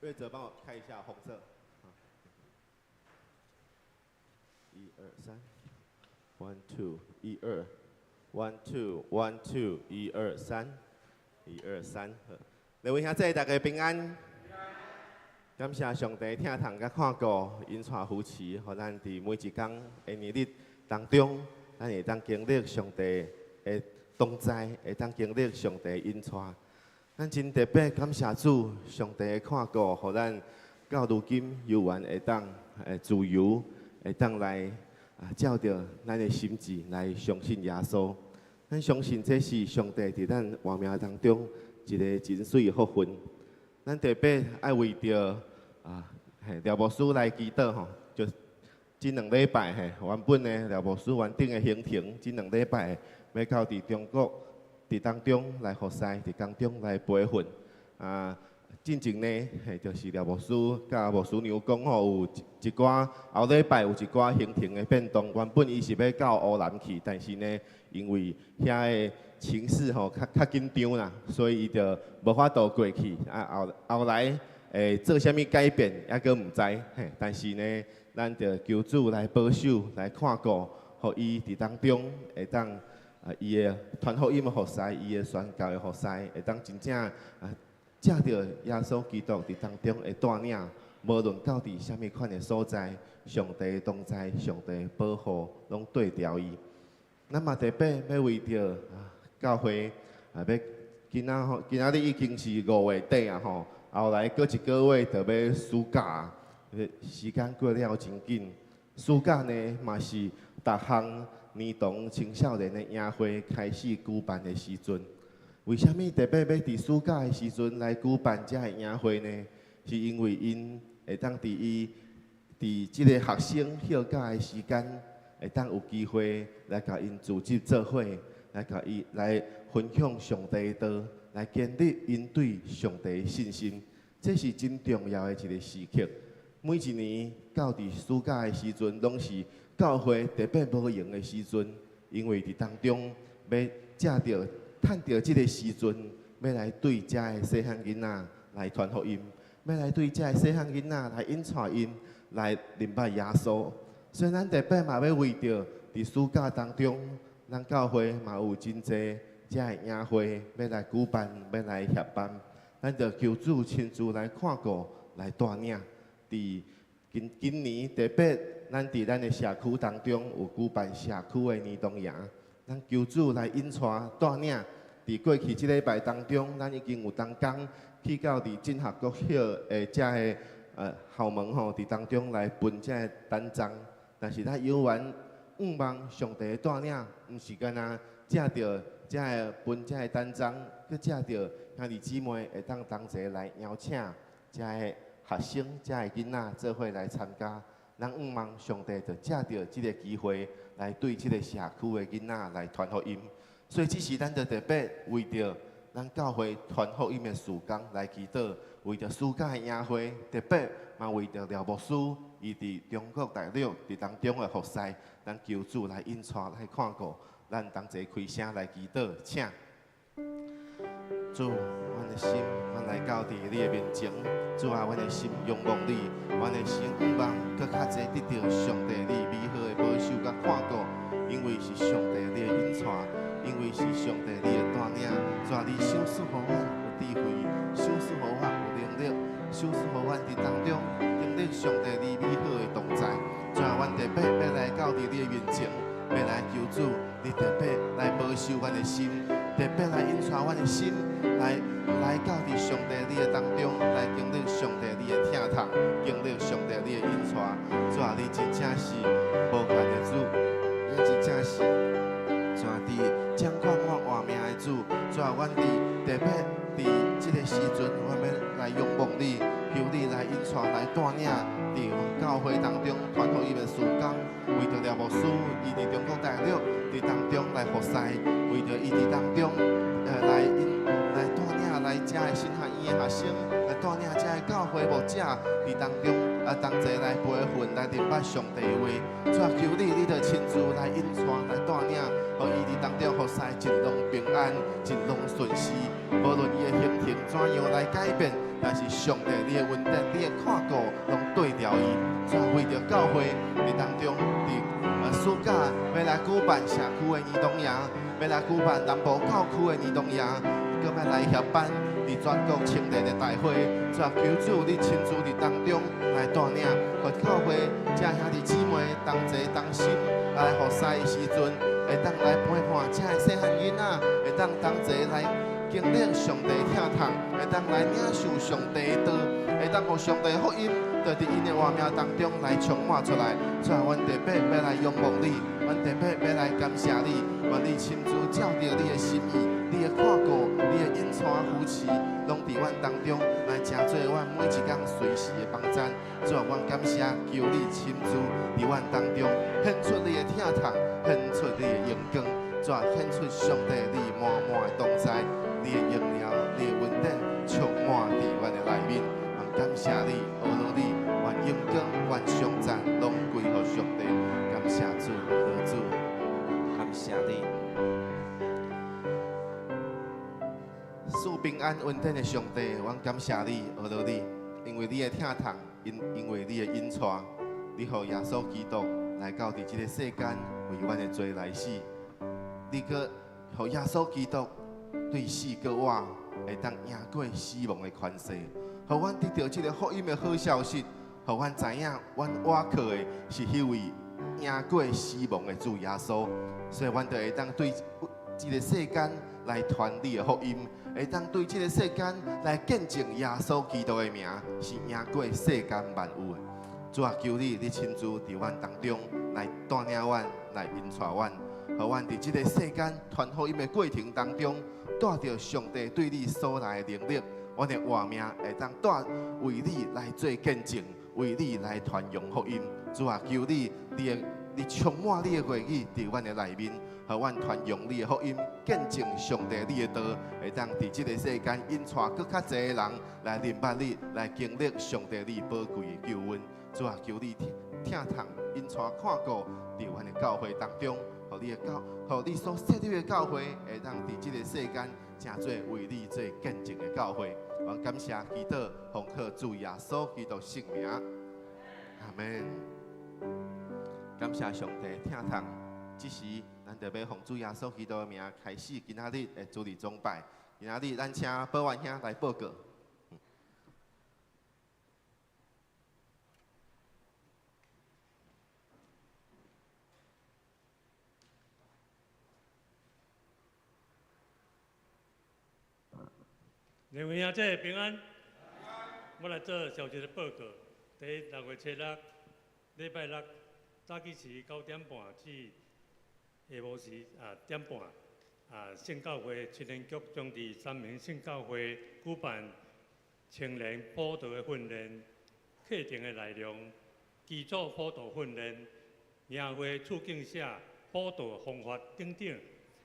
瑞哲帮我开一下红色。一二三，one two， 一二 ，one two，one two， 一二三，一二三。各位兄弟大家平安。感谢上帝听堂甲看顾，因带扶持，互咱伫每一天的年日当中，咱会当经历上帝的同在，会当经历上帝的因带。咱真特别感谢主，上帝的看顾，互咱到如今犹原会当自由，会当来照着咱的心志来相信耶稣。咱相信这是上帝伫咱活命当中一个真水的福分。咱特别爱为着廖牧师来祈祷吼，就这2礼拜原本呢廖牧师原定的行程，这2礼拜要到伫中国伫当中来服侍，伫当中来培训。进前呢，就是廖牧师甲牧师娘讲吼，有一寡后礼拜有一寡行程的变动。原本伊是要到乌兰去，但是呢，因为遐个情势吼较紧张啦，所以伊就无法度过去。后来做啥物改变，还阁毋知。但是呢，咱就求主来保守、来看顾，互伊伫当中会当伊的传福音的服侍，伊的宣教的服侍，会当真正借着耶稣基督伫当中会带领，无论到伫啥物款的所在，上帝同在，上帝保护，拢对调伊。咱嘛特别要为着教会要今仔日已经是5月底啊吼，后来过1个月就要暑假，时间过了真紧。暑假呢嘛是逐项儿童青少年的营会开始举办的时阵。为虾米特别要伫暑假的时阵来举办这个营会呢？是因为因会当伫即个学生休假的时间，会当有机会来甲因组织做伙，来甲伊来分享上帝的道，来建立因对上帝的信心。这是真重要的一个时刻。每一年到伫暑假的时阵，拢是教会特别无闲的时阵，因为伫当中要借着趁着即个时阵，要来对遮个细汉囡仔来传福音，要来对遮个细汉囡仔来引带因来明白耶稣。所以咱特别嘛要为着伫暑假当中，咱教会嘛有真侪遮个营会要来举办，要来协办，咱就求主亲自来看顾，来带领。伫今年特别，咱伫咱的社区当中有举办社区的儿童营，咱求主来引带领。伫过去即礼拜当中，咱已经有同工去到伫进学国小的遮个校门吼，伫当中来分遮个单张。但是咱犹原仰望上帝的带领，毋是干那借着遮个分遮个单张，去借着兄弟姊妹会当同齐来邀请遮个学生、遮个囡仔做伙来参加。咱仰望上帝，就借着即个机会来对即个社区的囡仔来传福音。所以，这是咱就特别为着咱教会传福音的事工来祈祷，为着暑假的营会，特别嘛为着廖牧师伊伫中国大陆伫当中的服侍，咱求主来引带来看顾，咱同齐开声来祈祷，请主，阮的心，阮来到伫你的面前，主啊，阮的心仰望你，阮的心仰望搁较侪得到上帝你美好的保守甲看顾，因为是上帝你的引带。因为是上帝你的带领，主啊，你赏赐予阮有智慧，赏赐予阮有能力，赏赐予阮伫当中经历上帝你美好的同在。主啊，阮特别要来到伫你的面前，要来求主，你特别来保守阮的心，特别来引带阮的心，来到伫上帝你的当中，来经历上帝你的疼痛，经历上帝你的引带。主啊，你真正是无限的主，你真正是。主啊，伫掌管我活命的主，主啊，阮伫特别伫即个时阵，我要来仰望你，求你来引带、来带领，伫教会当中传福音的事工，为着廖牧师，伊伫中国大陆伫当中来服侍，为着伊伫当中来带领来遮个新学院的学生，来带领遮个教会牧者伫当中同齐来培训、来明白上帝的话。主啊，求你，你着亲自来引带、来带领。互伊伫当中服侍一路平安，安，一拢顺时。无论伊的形形怎样来改变，但是上帝你的恩典、你的看顾，拢对调伊。怎为着教会伫当中，伫暑假要来举办社区的儿童营，要来举办南部教区的儿童营，搁要来协办伫全国青年的大会。怎求主你亲自伫当中来带领，互教会这兄弟姊妹同齐同心来服侍的时阵，会当来陪伴这的细汉囡仔，会当同齐来经历上帝疼痛，会当来领受上帝的道，会当互上帝福音，就伫因的活命当中来充满出来。所以，阮特别要来仰望你，阮特别要来感谢你，愿你亲自照着你的心意、你的看顾、你的引带扶持，拢伫阮当中来成做阮每一天随时的帮衬。所以，阮感谢，求你亲自伫阮当中显出你的疼痛，显出你的荣光，怎显出上帝你满满的同在。你的荣耀、你的恩典充满伫阮的内面，感谢你，阿罗你，愿荣光、愿颂赞拢归乎上帝。感谢主，阿主，感谢你。赐平安恩典的上帝，阮感谢你，阿罗你，因为你的疼痛，因为你的引带，你予耶稣基督来到伫这个世间，为阮的罪来死。你搁予耶稣基督对死搁活，会当赢过死亡的权势，互阮得到这个福音的好消息，互阮知影，阮活靠的是迄位赢过死亡的主耶稣，所以阮就会当对这个世间来传你的福音，会当对这个世间来见证耶稣基督的名是赢过世间万有的。主啊，求你亲自伫阮当中来带领阮，来引带阮，互阮伫这个世间传福音的过程当中，带着上帝对你所来的能力，阮的活命会当带为你来做见证，为你来传扬福音。主啊，求你充满你的话语伫阮的内面，互阮传扬你的福音，见证上帝你的道，会当伫这个世间引带更较侪的人来明白你，来经历上帝你宝贵的救恩。主啊，求你疼痛引带看顾伫阮的教会当中，互你所设立的教会会当伫这个世间成做为你做见证的教会。我感谢祈祷，奉靠主耶稣基督圣名，阿门。感谢上帝疼痛，这时咱就要奉主耶稣基督的名开始今仔日的主日崇拜。今仔日咱请保安兄来报告。两位兄弟平安。我来做消息的报告。第6月7日，礼拜六早起时9点半至下午时点半，圣教会青年局将伫3名圣教会举办青年普道的训练课程的内容，基础普道训练、营会促进社普道方法等等，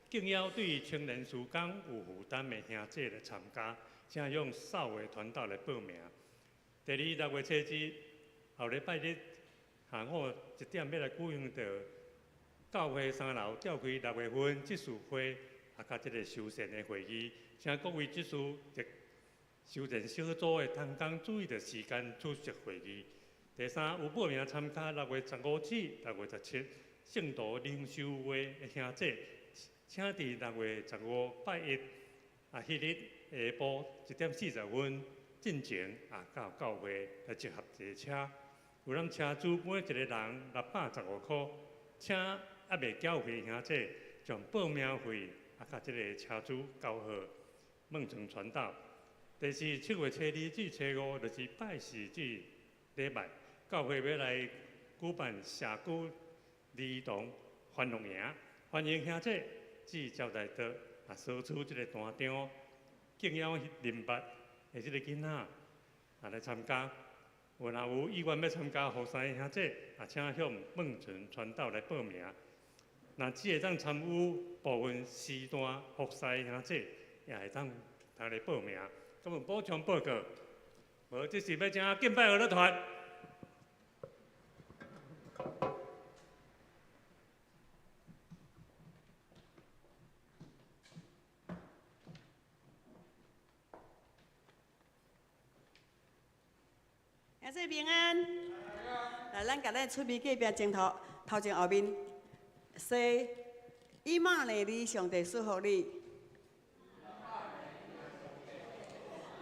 敬邀对青年事工有负担的兄弟来参加。请用少的传道来报名。第2，6月7日后礼拜日下午1点要来举行到教会3楼召开6月份执事会，甲这个修宪的会议，请各位执事及修宪小组的同工注意的时间出席会议。第3，有报名参加6月15至6月17圣徒灵修会的兄弟，请伫6月15拜一迄日下晡1点40分进前到教会来集合坐车。有咱车主每一个人615块，请还未缴费兄弟将报名费甲这个车主交予孟城传道。第4，7月初2至初5就是拜四至礼拜，教会要来举办社区儿童欢乐营，欢迎兄弟至招待桌索取这个单张。敬邀林捌的这个囡仔来参加，若有意愿要参加服侍的兄弟，请向孟城传道来报名。若只会当参与部分时段服侍的兄弟，也会当来报名。咁有补充报告，无这是要请敬拜合乐团。大家平安。来，咱甲咱出面隔壁镜头头前后面说，以马内利上帝赐福你。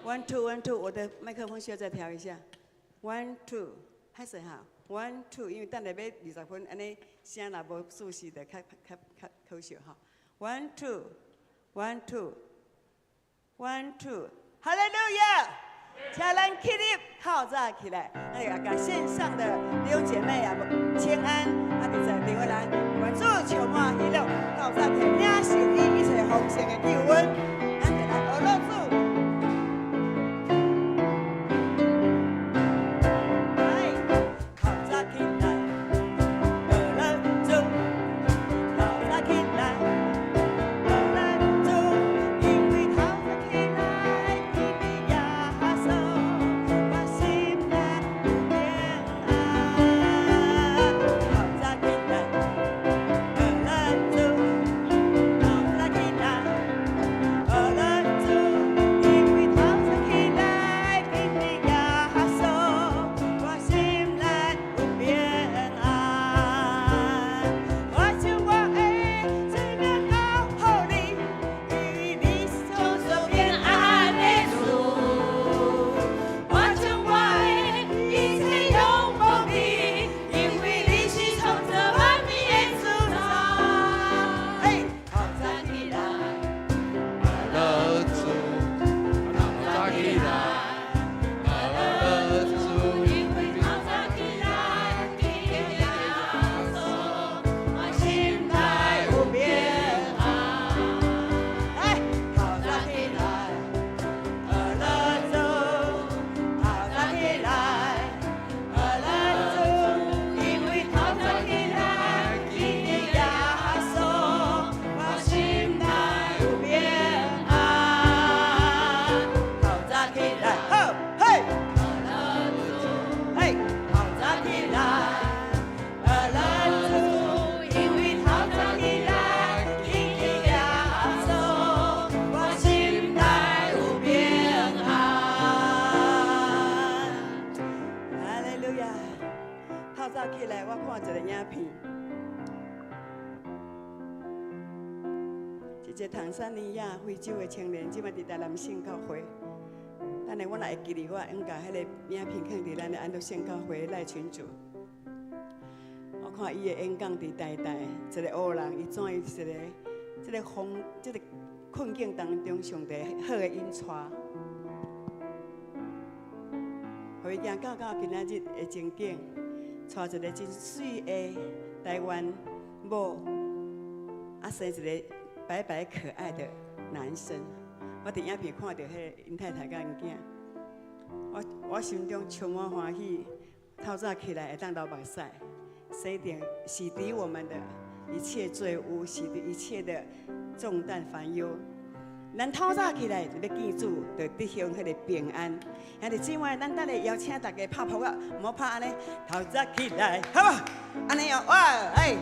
One two one two， 我的麦克风需要再调一下。One two， 开始哈。One two， 因为等下要20分，安尼声若无舒适的，较可惜哈。One two one two one two， 哈利路亚！请咱起立，号召起来，那也甲线上的弟兄姐妹也请安，啊，伫在另外来，愿主充满喜乐，号召起领受伊一切丰盛的救恩，咱就来学乐主。唐山尼亚非洲的青年，即摆伫台南圣教会。等下我若会记哩，我应甲迄个影片放伫咱的安乐圣教会内群组。我看伊的演讲伫台一个黑人，伊怎伊即个困境当中，上帝好的引带，互伊行到今仔日的情景，带一个真水的台湾某，啊生一个白白可爱的男生，我伫影片看到迄个因太太甲因囝，我心中充满欢喜。透早起来会当流目屎，洗净洗涤我们的一切罪污，洗涤一切的重担烦忧。咱透早起来就要记住，就得享迄个平安。兄弟姊妹，咱等下邀请大家拍扑啊，唔好拍安尼。透早起来，好无？安尼哦，哇，哎。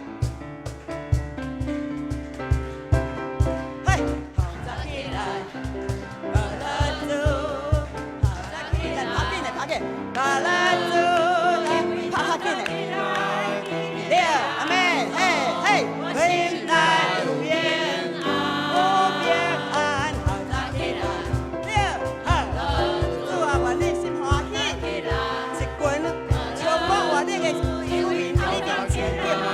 巴拉祖，来，拍下紧嘞！对，阿妹，嘿，嘿，回来有平安，有平安，好早起来。对，哈，主啊，愿你心欢喜，一群充满活力的乡民，你面前敬拜。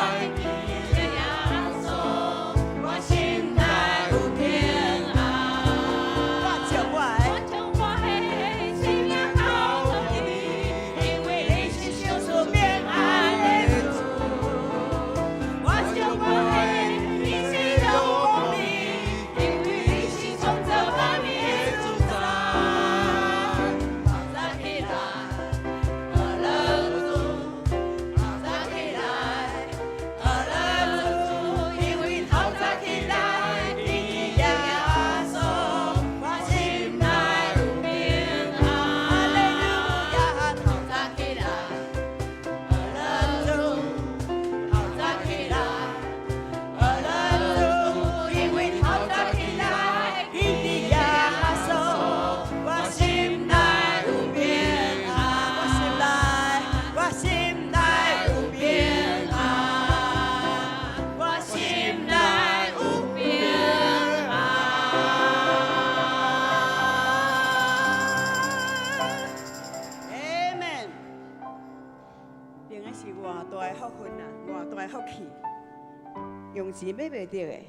是买袂到的。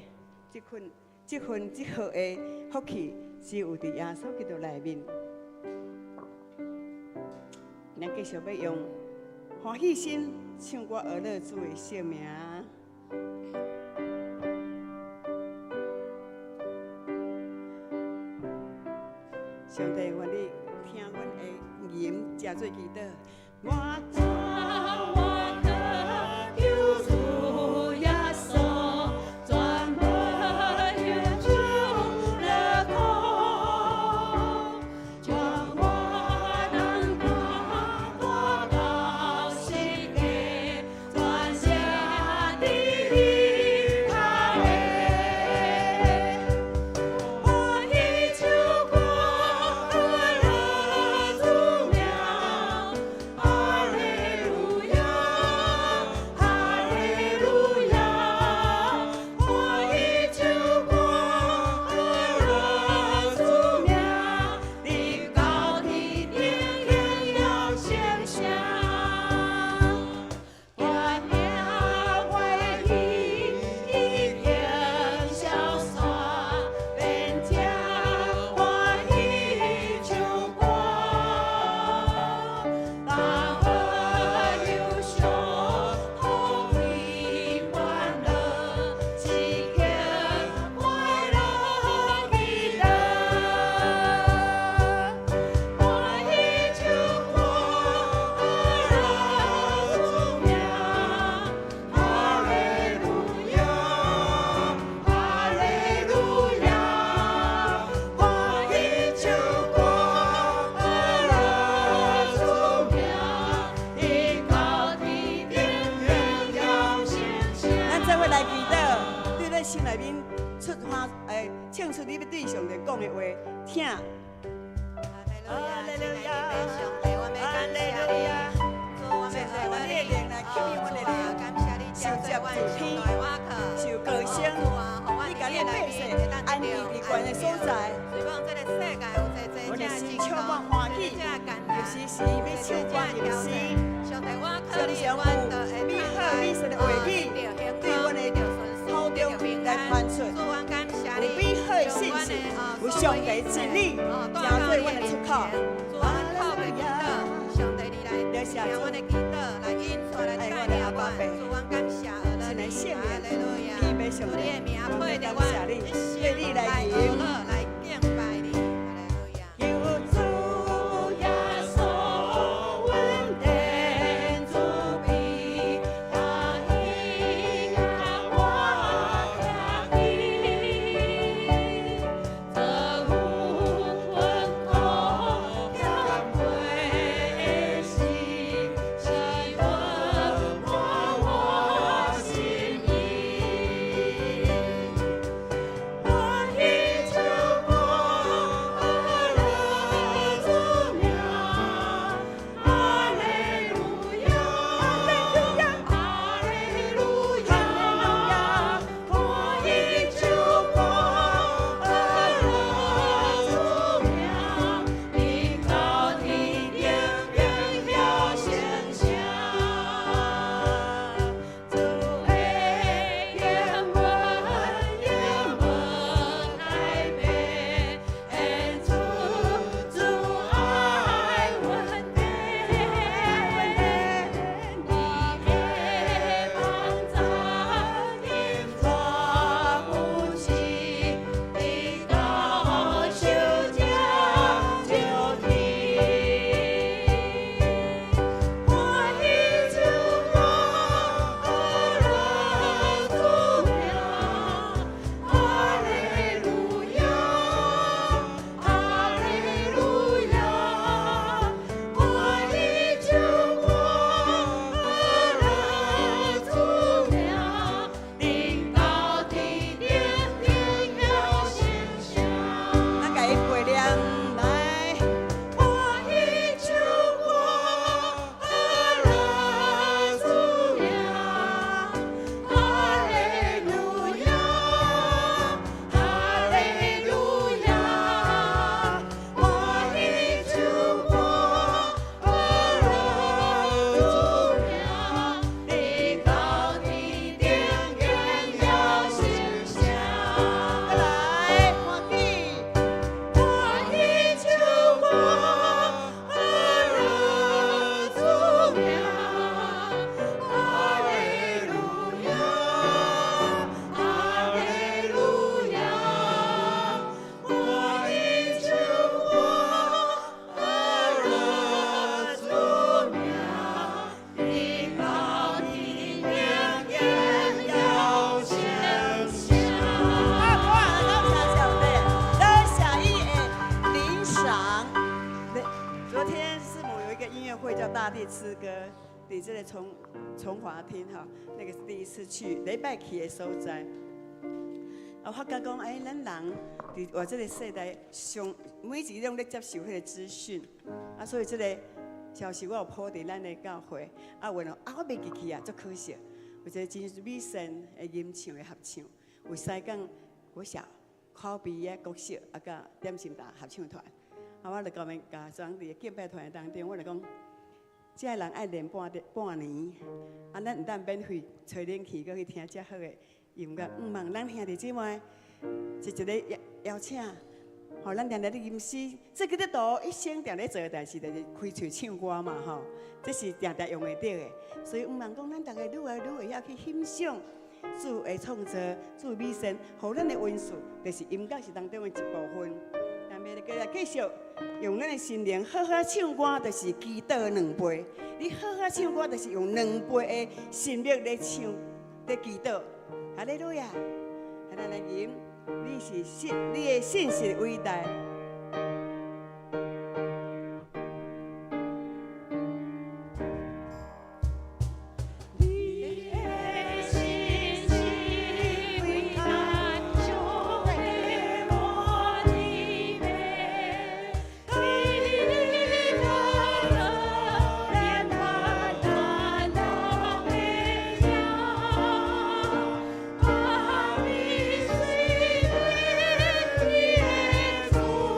这号的福气是有伫耶稣基督内面。咱继续要用欢喜心唱歌而乐主的圣名。上帝，愿你听阮的言，真做祈祷。心内面唱出你要对上帝讲的话，听。哈利路亚，哈利路亚，现在我的灵来吸引我的灵，受接主天，受歌声，你甲你的百姓安逸伫关的所在。我的心充满欢喜，有时是要唱歌吟诗，常常有美好美善的话语对我的口中来传出，有美好的信息，有上帝真理，成做我的出口。哈利路亚，多谢主，爱我的阿爸爸，真来圣名，你要上帝，我们感谢你，对你来迎。我依旧。乐之歌，伫这个从华厅哈，那个是第一次去礼拜去的所在。啊，发觉讲，哎，咱人伫我这个世代上每一种咧接受迄个资讯，啊，所以这个消息我有铺伫咱的教会，啊，原来啊我袂记去啊，足可惜。有一个真美声的吟唱的合唱，有西港国小考毕业国小啊，甲点心大合唱团。啊，我就甲们家长伫敬拜团当中，我就讲，这人爱练半年，啊，咱毋但免费找恁去，搁去听遮好的音乐。望咱兄弟姊妹是一个邀请，吼，咱常常咧吟诗，这个咧读一生常咧做的代志，就是开喙唱歌嘛，吼，这是常常用会到的。所以，望讲咱大家愈来愈会晓去欣赏主的创造，主美声，互咱的温顺，就是音乐是当中的一部分。但要来继续用咱的心灵好好唱歌，就是祈祷2倍。你好好唱歌，就是用2倍的心力来唱，来祈祷。哈利路亚！咱来吟，你的信是伟大。主。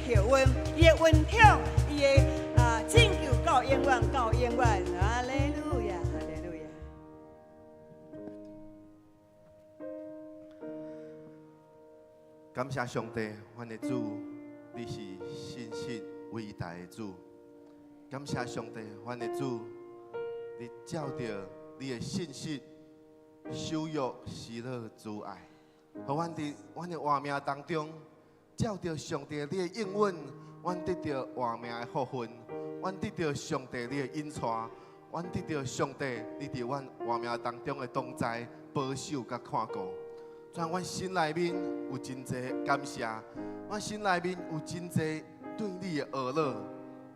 求阮，伊的恩宠，伊的拯救到永远，到永远。哈利路亚，哈利路亚。感谢上帝，阮的主，你是信实伟大的主。感谢上帝，阮的主，你照着你的信实、守约、喜乐、主爱，互阮伫阮的活命当中，照着上帝你的应允，阮得到活命的福分，阮得到上帝你的引带，阮得到上帝你伫阮活命当中的同在、保守甲看顾。像阮心内面有真侪感谢，阮心内面有真侪对你的学乐，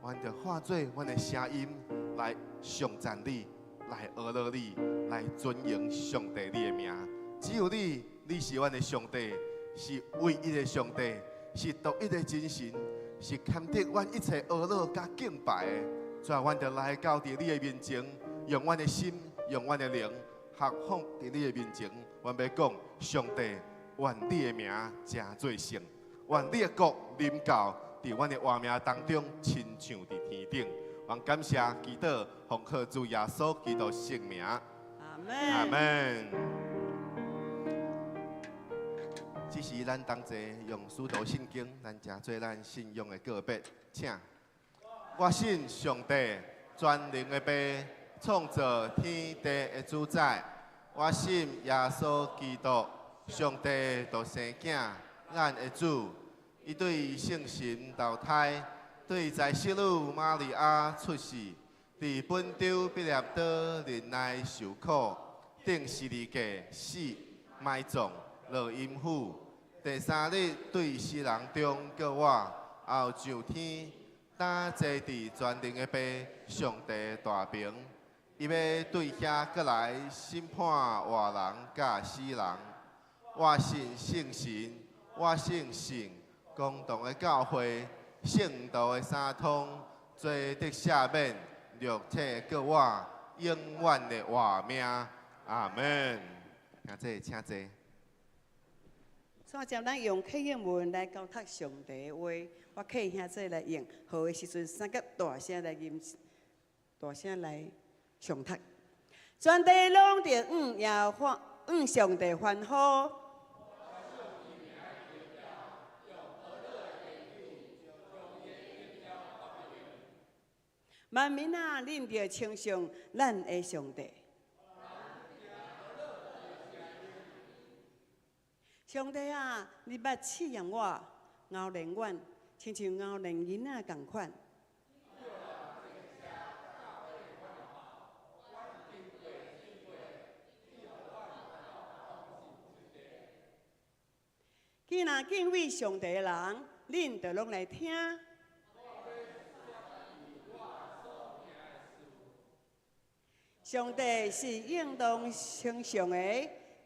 阮就化作阮的声音来颂赞你，来学乐你，来尊荣上帝你的名。只有你，你是阮的上帝，是唯一的上帝，是独一的真神，是堪得阮一切学乐甲敬拜的。所以，阮就来到伫你的面前，用阮的心，用阮的灵，合放伫你的面前。阮要讲，上帝，愿你的名真做圣，愿你的国临到伫阮的活命当中，亲像伫天顶。愿感谢祈祷，奉靠主耶稣基督圣名。阿门。阿门。这时，咱同齐用使徒圣经，咱真做咱信仰的告别，请。我信上帝，全能的父，创造天地的主宰。我信耶稣基督，上帝独生囝，咱的主。伊对圣神投胎，对在世女玛利亚出世，伫本州毕业岛人来受苦，顶十字架死，埋葬，落阴府。第三日对世人中叫我，后上天，打坐伫全能的父，上帝大名。伊要对遐过来审判活人甲死人。我信圣神，我信圣公堂的教会，圣道的三通，罪得赦免，肉体叫我永远的活命。阿门。现在请坐。所以咱用客语文来交读上帝的话，我客兄弟来用，好的时阵三个大声来吟，大声来。上读，全地拢着上帝欢呼。万民啊，恁着称颂咱的上帝。上帝啊，你捌试验我，熬练阮，亲像熬练囡仔共款。既然敬畏上帝的人，恁就拢来听。上帝是应当称颂的，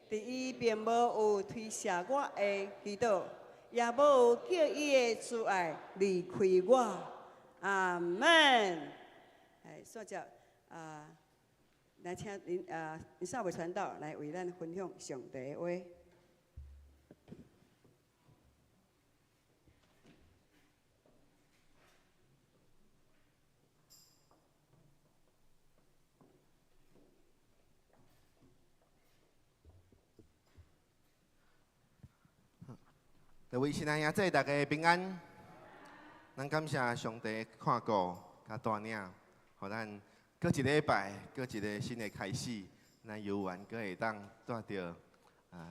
伫伊并无有推卸我的祈祷，也无有叫伊的慈爱离开我。阿门。所以来请林少伟传道来为咱分享上帝的话。各位亲爱兄弟，大家平安。咱感谢上帝看顾甲带领，互咱过一个礼拜，过一个新的开始。咱有缘阁会当带着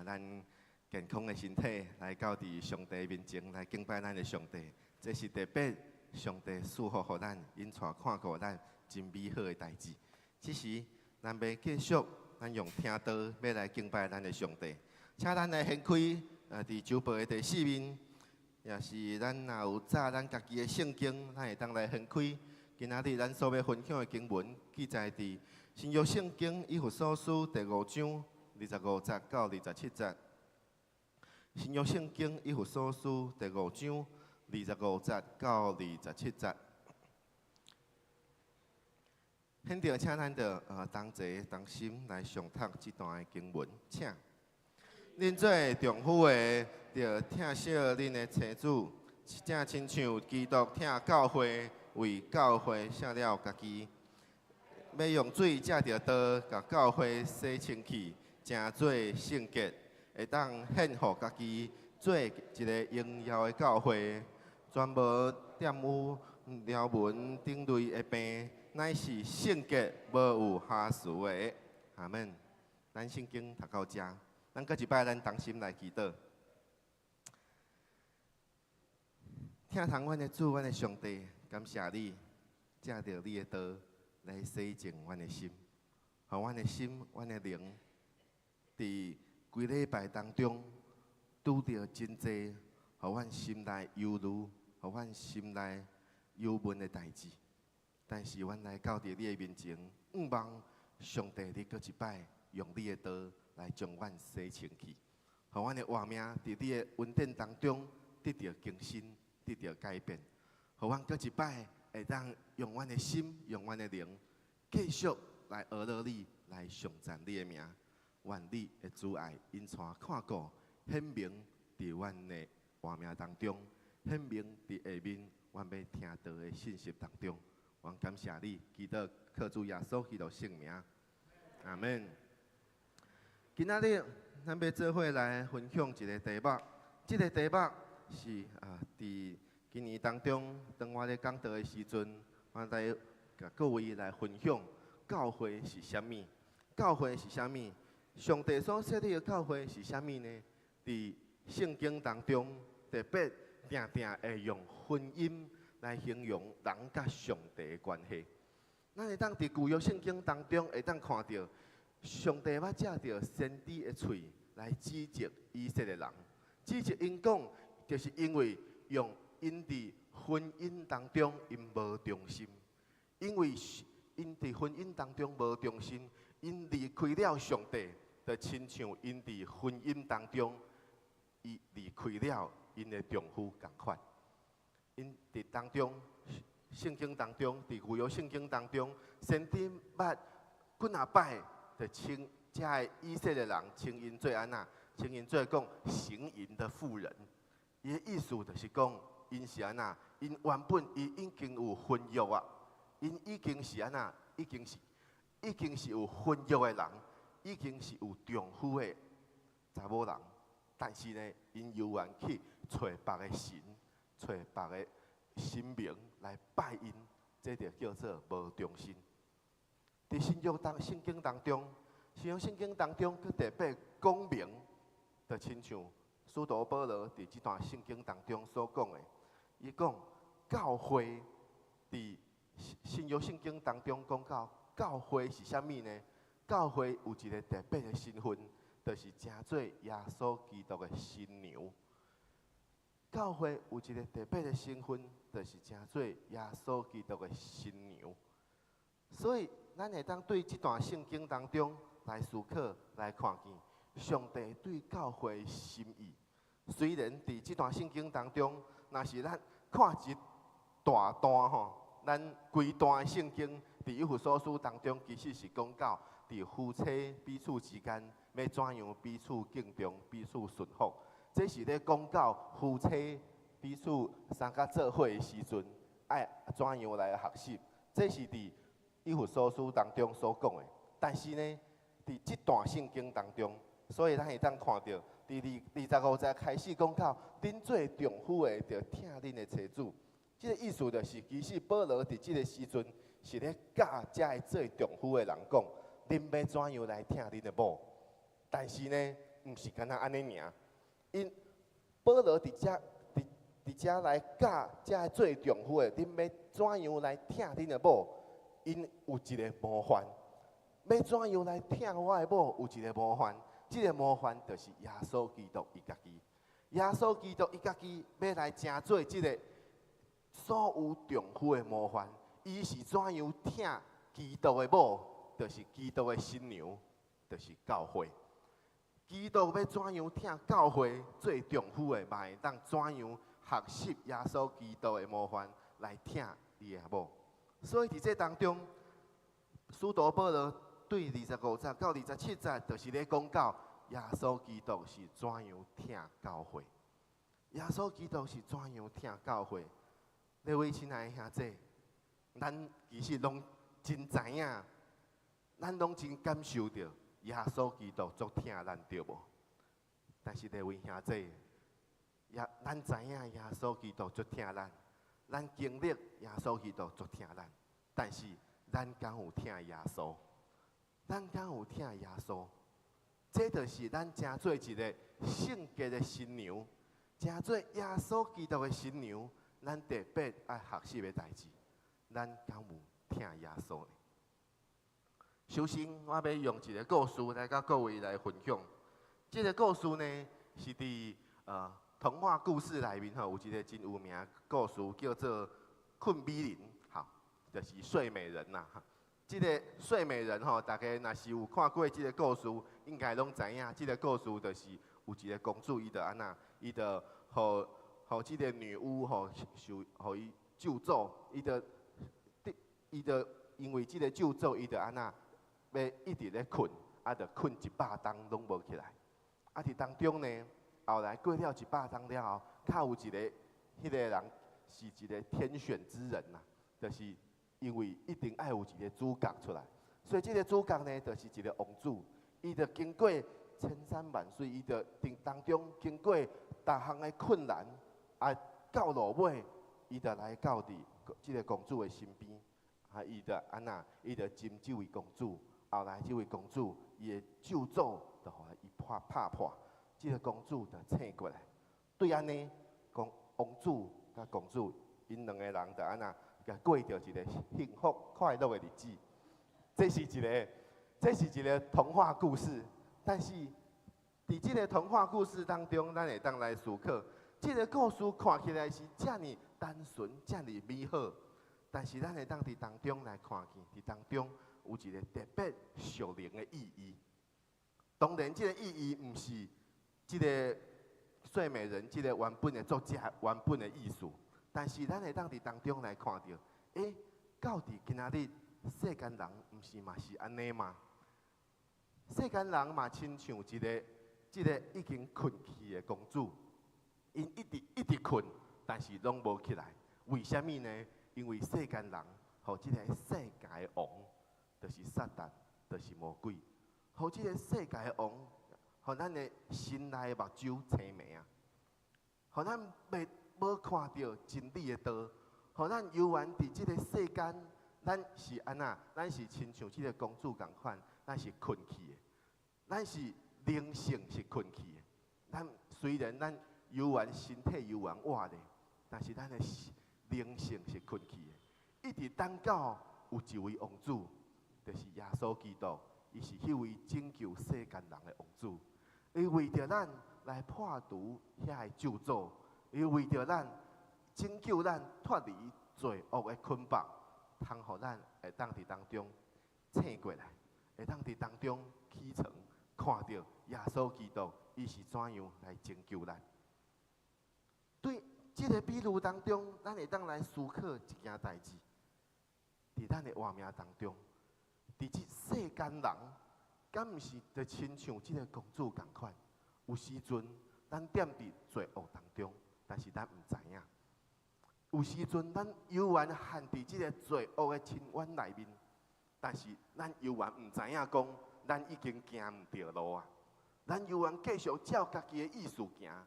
咱健康的身体来到伫上帝面前来敬拜咱的上帝。这是特别上帝赐福互咱，因带看顾咱真美好的代志。此时咱要继续，咱用听道要来敬拜咱的上帝。请咱来掀开。伫周报的第4面，也是咱若有早咱家己的圣经，咱会当来掀开。今仔日咱所要分享的经文，记载伫新约圣经以弗所书第5章25节到27节。新约圣经以弗所书第5章25节到27节。现着，请咱着同齐同心来上读这段的经文，请。恁做丈夫的，着疼惜恁的妻子，正亲像基督疼教会，为教会舍了家己，要用水借着刀，甲教会洗清气，成做圣洁，会当献互家己，做一个荣耀的教会，全无玷污条文顶类的病，乃是圣洁无有瑕疵的。阿门。咱圣经读到这，咱搁一摆咱同心来祈祷。听从阮的主，阮的上帝，感谢你，借着你的道来洗净阮的心，互阮的心、阮的灵，伫规礼拜当中拄着真济，互阮心内忧虑，互阮心内忧闷的代志。但是阮来到伫你的面前，望上帝你搁一摆用你的道来将阮洗清气，互阮的活命伫你的恩典当中得到更新。得到改变，互阮搁一摆会当用阮的心、用阮的灵，继续来学乐你，来颂赞你的名。愿你的主爱因带看顾，显明伫阮的活命当中，显明伫下面阮要听到的信息当中。阮感谢你，祈祷靠主耶稣基督圣名，阿门。今仔日咱要做伙来分享一个题目，这个题目是伫今年当中，当我咧讲道的时阵，我来甲各位来分享教会是啥物？教会是啥物？上帝所设立的教会是啥物呢？伫圣经当中，特别定定会用婚姻来形容人甲上帝的关系。咱会当伫旧约圣经当中会当看到，上帝捌借着先知的喙来指责以色列人，指责因讲。就是因为用因伫婚姻当中因无忠心，因为因伫婚姻当中无忠心，因离开了上帝，就亲像因伫婚姻当中，伊离开了因的丈夫共款。因伫当中，圣经当中，伫旧约圣经当中，先知捌几啊摆，就称这个以色列人称因做安那，称因做讲行淫的妇人。伊的意思就是讲，因是安那，因原本伊已经有婚约啊，因已经是安那，已经是有婚约的人，已经是有丈夫的查某人，但是呢，因犹原去找别个神，找别个神明来拜因，这就叫做无忠心。伫圣经当中，佮特别讲明，就亲像。使徒保罗伫这段圣经当中所讲的，伊讲教会伫新约圣经当中讲到教会是啥物呢？教会有一个特别的身份，就是称做耶稣基督的新娘。教会有一个特别的身份，就是称做耶稣基督的新娘。所以，咱会当对这段圣经当中来思考、来看见上帝对教会的心意。虽然伫这段圣经当中，若是咱看一大段吼，咱规段的圣经伫以弗所书当中，其实是讲到伫夫妻彼此之间要怎样彼此敬重、彼此顺服。这是咧讲到夫妻彼此相甲做伙的时阵，爱怎样来学习。这是伫以弗所书当中所讲的。但是呢，伫这段圣经当中，所以咱会当看到。第25节开始讲到，恁做丈夫的，着疼恁的妻子。这个意思就是，其实保罗伫这个时阵是咧教这个做丈夫的人讲，恁要怎样来疼恁的某。但是呢，毋是干那安尼尔。因保罗伫这来教这个做丈夫的，恁要怎样来疼恁的某？因有一个模范，要怎样来疼我的某？有一个模范。这个模范就是耶稣基督伊家己。耶稣基督伊家己要来成做这个所有丈夫的模范。伊是怎样疼基督的某？就是基督的新娘，就是教会。基督要怎样疼教会做丈夫的，嘛会当怎样学习耶稣基督的模范来疼伊的某。所以伫这当中，使徒保罗。对25节到27节，就是咧讲到耶稣基督是怎样疼教会。耶稣基督是怎样疼教会？各位亲爱的兄弟，咱其实拢真知影，咱拢真感受到耶稣基督足疼咱，对无？但是各位兄弟，咱知影耶稣基督足疼咱，咱经历耶稣基督足疼咱，但是咱敢有疼耶稣？咱敢有疼耶稣？这就是咱真做一个圣洁的新娘，真做耶稣基督的新娘。咱特别爱学习的代志，咱敢有听耶稣呢？首先，我要用一个故事来甲各位来分享。这个故事呢，是伫童话故事内面吼，有一个真有名的故事，叫做《困美人》，吼，就是睡美人呐。这个睡美人吼，大家若是有看过这个故事，应该拢知影。这个故事就是有一个公主，伊就安那，伊就互即个女巫互伊咒诅，伊就因为即个咒诅，伊就安那要一直咧困，就困100冬拢无起来。伫当中呢，后来过了100冬了后，较有一个迄个人是一个天选之人呐，就是因为一定爱有一个主角出来，所以即个主角呢，就是一个王子，伊就经过千山万水，伊就当中经过逐项的困难。到落尾，伊就来到即个公主的身边，伊就安那，伊就亲这位公主。后来，这位公主伊的咒诅就互伊拍破，即个公主就醒过来。对安尼，王子甲公主，因两个人就安那，甲过着一个幸福快乐的日子。这是一个童话故事，但是伫即个童话故事当中，咱会当来思考。这个故事看起来是遮尔单纯、遮尔美好，但是咱会当伫当中来看见，伫当中有一个特别属灵的意义。当然，这个意义毋是这个睡美人这个原本的作者原本的意思，但是咱会当伫当中来看到，到底今仔日世间人毋是嘛是安尼吗？世间人嘛亲像一个已经困去的公主。因一直困，但是拢无起来。为什么呢？因为世间人，互即个世界的王，就是撒旦，就是魔鬼，互即个世界的王，互咱的心内的目睭青迷啊，互咱无看到真理的道，互咱游玩伫即个世间，咱是安那？咱是亲像即个公主共款，咱是困去的，咱是灵性是困去的。咱虽然咱游玩身体游玩活咧，但是咱的灵性是困去的。一直等到有一位王子，就是耶稣基督，伊是迄位拯救世间人的王子。伊为着咱来破除遐个咒诅，伊为着咱拯救咱脱离罪恶的捆绑，通互咱会当伫当中醒过来，会当伫当中起床，看到耶稣基督伊是怎样来拯救咱。对这个比喻当中，咱会当来思考一件代志，伫咱的活命当中，伫这世间人，敢毋是就亲像这个公主共款？有时阵咱踮伫罪恶当中，但是咱毋知影；有时阵咱犹原陷伫这个罪恶的深渊内面，但是咱犹原毋知影讲，咱已经行毋对路啊！咱犹原继续照家己的意思行。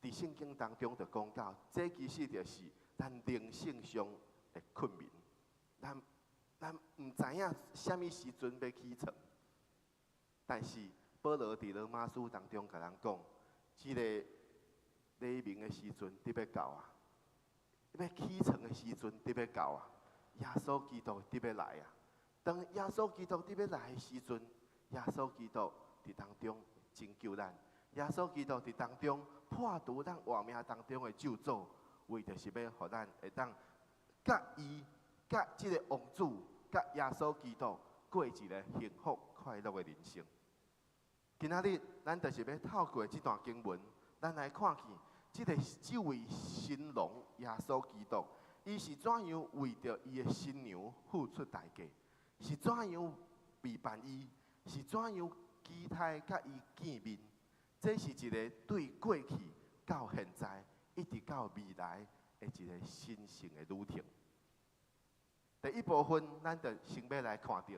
伫圣经当中就讲到，这其实就是咱灵性上的困眠。咱毋知影什么时阵要起床，但是保罗伫罗马书当中甲咱讲，这个黎明的时阵得要到啊，要起床的时阵得要到啊，耶稣基督得要来啊。当耶稣基督得要来的时阵，耶稣基督伫当中拯救咱。耶稣基督伫当中破除咱活命当中的咒诅，为就是要互咱会当甲伊、甲即个王子、甲耶稣基督过一个幸福快乐的人生。今仔日咱就是要透过这段经文，咱来看见这位新郎耶稣基督，伊是怎样为着伊的新娘付出代价，是怎样陪伴伊，是怎样期待甲伊见面。这是一个对过去到现在，一直到未来的一个神圣的旅程。第一部分，咱就先要来看到，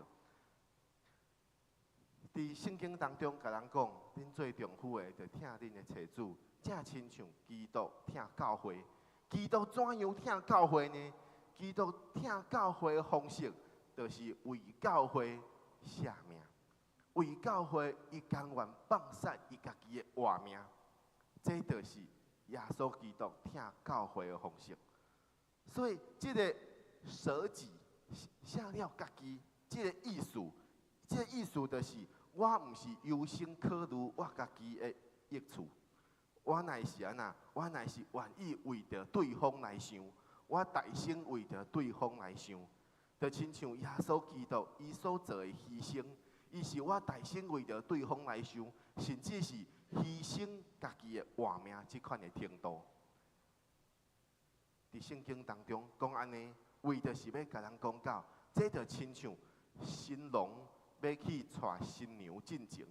伫圣经当中，甲人讲，恁做丈夫的，就疼恁的妻子，正亲像基督疼教会。基督怎样疼教会呢？基督疼教会的方式，就是为教会舍命，为教会伊甘愿放下伊家己的活命。这就是耶稣基督疼教会的方式。所以，这个舍己舍了家己，这个意思，就是我毋是优先考虑我家己的益处，我乃是安那，我乃是愿意为着对方来想，我大心为着对方来想，就亲像耶稣基督伊所做的牺牲，伊是我大心为着对方来想，甚至是牺牲家己的活命这款的程度。伫圣经当中讲安尼，为着是要甲人讲到，这就亲像新郎要去带新娘进前，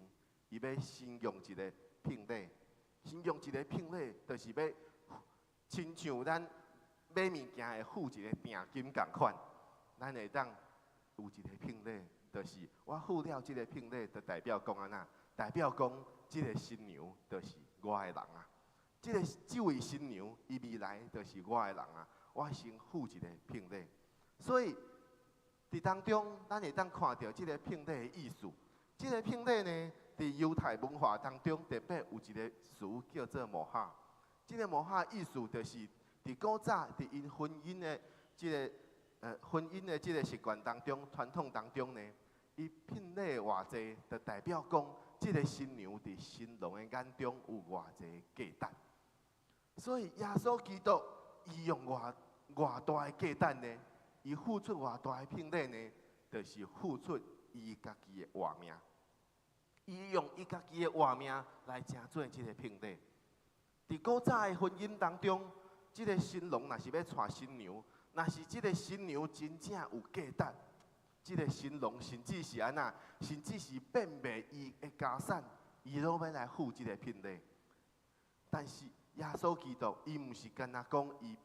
伊要先用一个聘礼，先用一个聘礼，就是要亲像咱买物件会付一个定金共款，咱会当有一个聘礼，就是我付了这个聘礼，就代表讲安那，代表讲这个新娘就是我的人啊。这位新娘，伊未来就是我的人啊！我先付一个聘礼，所以伫当中，咱会当看到这个聘礼的意思。这个聘礼呢，伫犹太文化当中特别有一个词叫做摩哈。这个摩哈意思就是伫古早伫因婚姻的这个习惯当中、传统当中呢，伊聘礼偌济，就代表讲这个新娘伫新郎的眼中有偌济价值。所以耶稣基督伊用偌大的价值呢，伊付出偌大的聘礼呢，就是付出伊家己的活命。伊用伊家己的活命来成做这个聘礼。伫古早的婚姻当中，这个新郎若是要娶新娘，若是这个新娘真正有价值，这个新郎甚至是安那，甚至是变卖伊的家产，伊都要来付这个聘礼。但是耶稣基督，伊毋是干那讲伊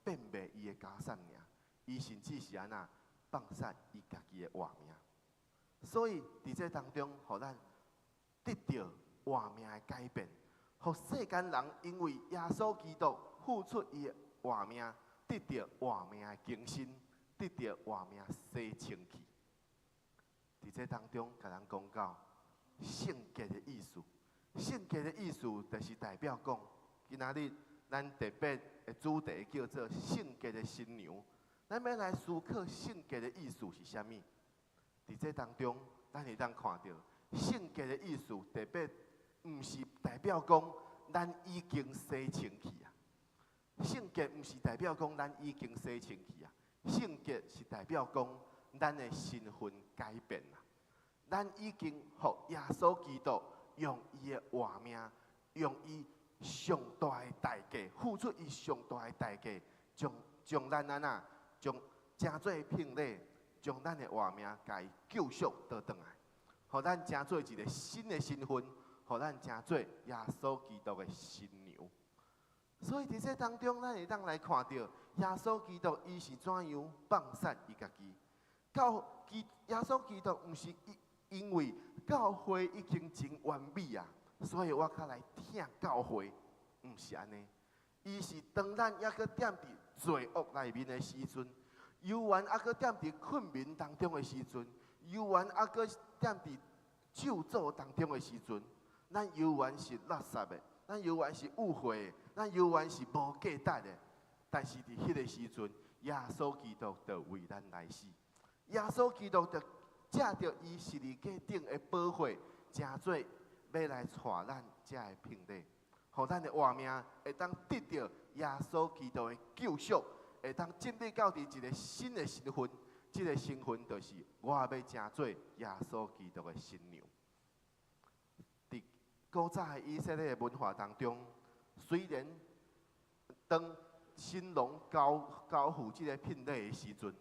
变卖伊的家产尔，伊甚至是安那放下伊家己的活命。所以伫这当中，互咱得到活命的改变，互世间人因为耶稣基督付出伊的活命，得到活命的更新，得到活命洗清气。伫这当中，甲人讲到圣洁的意思，圣洁的意思就是代表讲。今仔日，咱特别的主题叫做圣洁的新娘。咱要来思考圣洁的意思是啥物？伫这当中，咱会当看到圣洁的意思，特别毋是代表讲咱已经洗清气啊。圣洁毋是代表讲咱已经洗清气啊。圣洁是代表讲咱的身份改变啦。咱已经互耶稣基督用伊的活命，用伊上大的代价，付出伊上大的代价，将咱安那，将成做聘礼，将咱的活命甲伊救赎倒转来，互咱成做一个新的身份，互咱成做耶稣基督的新娘。所以伫这当中，咱会当来看到耶稣基督伊是怎样放下伊家己。耶稣基督毋是因为教会已经真完美啊。所以我较来疼教会，毋是安尼。伊是当咱还阁踮伫罪恶内面的时阵，犹原还阁踮伫困眠当中的时阵，犹原还阁踮伫咒诅当中的时阵，咱犹原是垃圾的，咱犹原是误会的，咱犹原是无价值的。但是伫迄个时阵，耶稣基督就为咱来死，耶稣基督就借着伊十字架顶的宝血，成做。要来带咱这个聘礼，互咱的活命会当得到耶稣基督的救赎，会当进入到一个新的身份。这个身份就是我要成做耶稣基督的新娘。伫古早的以色列文化当中，虽然当新郎交付这个聘礼的时阵，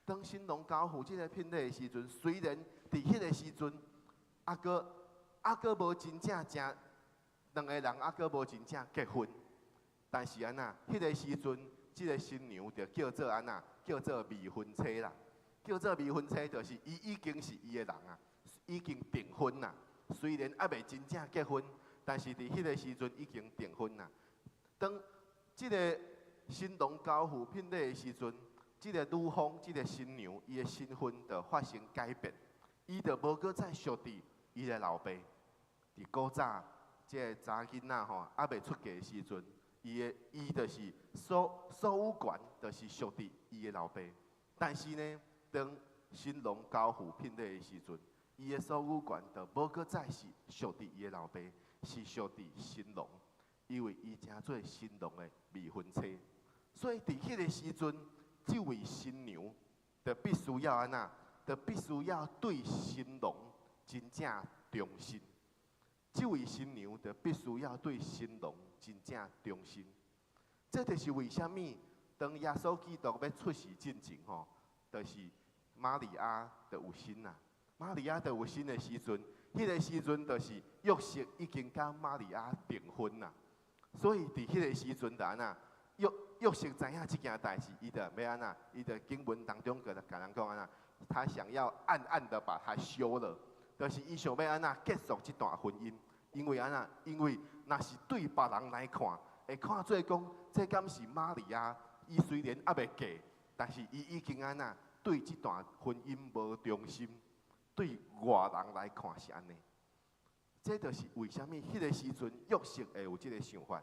当新郎交付这个聘礼的时阵，虽然伫迄个时阵，还阁无真正两个人还阁无真正结婚，但是安那，迄个时阵，即个新娘就叫做安那，叫做未婚妻啦。叫做未婚妻，就是伊已经是伊的人啊，已经订婚啦。虽然还未真正结婚，但是伫迄个时阵已经订婚啦。当即个新郎高呼聘礼的时阵，即个女方、即个新娘，伊的身份就发生改变，伊就无搁再属伫伊的老爸。伫古早，即个查囡仔吼，还未出嫁的时阵，伊就是所有权，就是属伫伊的老爸。但是呢，当新郎交付聘礼的时阵，伊的所有权就无搁再是属伫伊的老爸，是属伫新郎，因为伊正做新郎的未婚妻。所以伫迄个时阵，这位新娘就必须要安那，就必须要对新郎真正忠心。这位新娘就必须要对新郎真正忠心。这就是为什么当耶稣基督要出世之前吼，就是玛利亚就有心啦。玛利亚就有心的时阵，迄个时阵就是约瑟已经甲玛利亚订婚啦。所以伫迄个时阵就安那，约瑟知影这件代志，伊就要安那，伊就经文当中甲人讲安那，他想要暗暗的把它休了，就是伊想要安那结束这段婚姻。因为安那，因为若是对别人来看，会看做讲，这敢是玛利亚？伊虽然还未嫁，但是伊已经安那对这段婚姻无忠心。对外人来看是安尼，这就是为什么迄个时阵约瑟会有这个想法。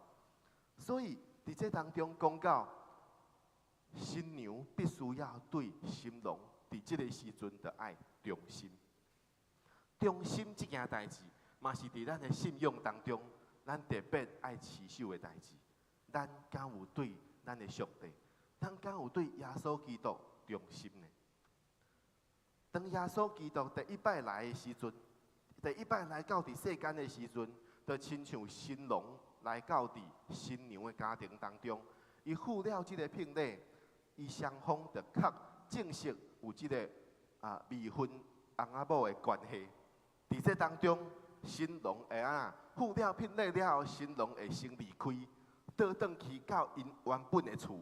所以伫这当中讲到，新娘必须要对新郎伫这个时阵的爱忠心。忠心这件代志，嘛是伫咱的信仰当中，咱特别爱持守的代志。咱敢有对咱的上帝，咱敢有对耶稣基督忠心呢？当耶稣基督第一摆来的时阵，第一摆来到伫世间的时阵，就亲像新郎来到伫新娘的家庭当中，伊付了这个聘礼，伊双方就确正式有这个未婚翁仔某的关系。伫这当中，新郎会付了聘礼了后，新郎会先离开，倒转去到因原本的厝。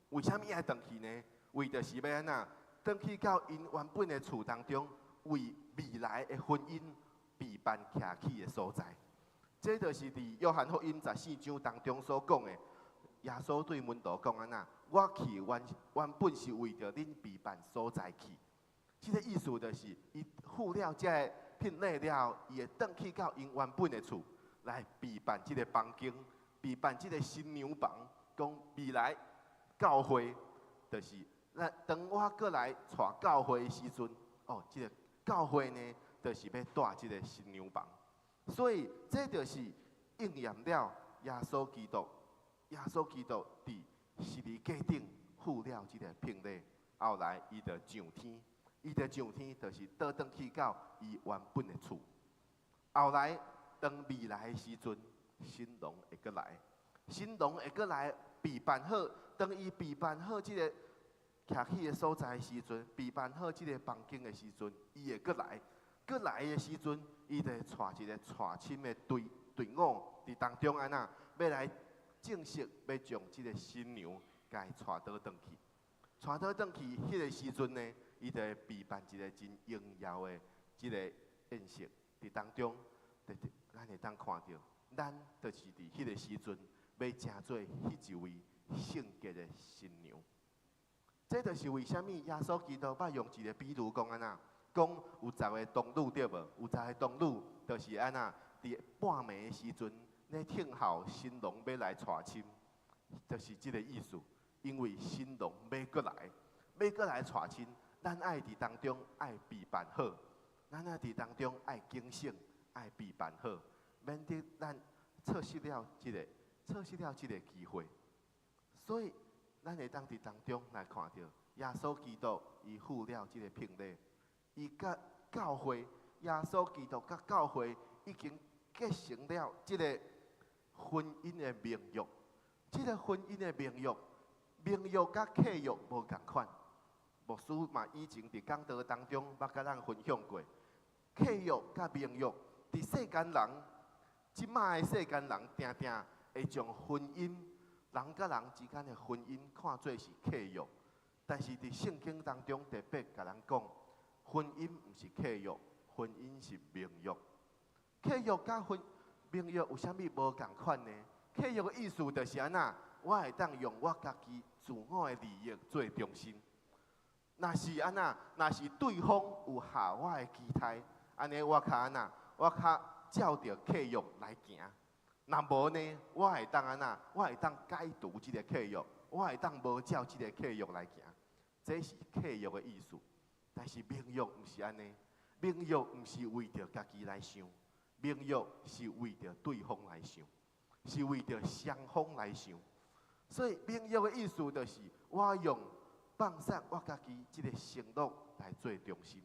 为什么伊爱转去呢？为就是要转去到因原本的厝当中，为未来的婚姻备办徛起的所在。这就是伫约翰福音14章当中所讲的，耶稣对门徒讲我去原本是为着恁备办所在去。这个意思就是，伊付了这个聘礼了后，伊会转去到因原本的厝来备办这个房间，备办这个新娘房，讲未来教会就是。那当我过来带教会的时阵，这个教会呢，就是要带这个新娘房，所以这就是应验了耶稣基督伫十字架顶付了这个聘礼，后来伊就上天，就是倒转去到伊原本的厝。后来当未来的时阵，新郎会过来备办好，当伊备办好这个。徛起的所在的时阵，备办好这个房间的时阵，伊会过来的时阵，伊就会带一个带亲的队伍伫当中要来正式要将这个新娘甲伊带倒转去。带倒转去迄个时阵呢，伊就会备办一个真荣耀的这个宴席伫当中，咱会当看到，咱就是伫迄个时阵要成做迄一位圣洁的新娘。这就是为什么耶稣基督捌用一个比喻讲讲有10个童女对无？有10个童女就是伫半暝的时阵，咧听候新郎要来带亲，就是这个意思。因为新郎要过来带亲，咱爱伫当中爱备办好，咱爱伫当中爱警醒，爱备办好，免得咱错失了这个机会。所以。咱会当伫当中来看到，耶稣基督伊付了这个聘礼，伊甲教会，耶稣基督甲教会已经结成了这个婚姻的盟约。这个婚姻的盟约甲契约无共款。牧师嘛以前伫讲道当中捌甲咱分享过，契约甲盟约，伫世间人，即摆的世间人定会将婚姻人甲人之间的婚姻看做是契约，但是伫圣经当中特别甲人讲，婚姻毋是契约，婚姻是盟约。契约甲盟约有啥物无共款呢？契约的意思就是安那，我会当用我家己自我的利益做中心。若是安那，若是对方有下我的期待，安尼我较安那，我较照着契约来行。若无呢，我会当安那，我会当解除即个契约，我会当无照即个契约来行。这是契约的意思。但是盟约毋是安尼，盟约毋是为着家己来想，盟约是为着对方来想，是为着双方来想。所以盟约的意思就是，我用放下我家己即个承诺来做中心。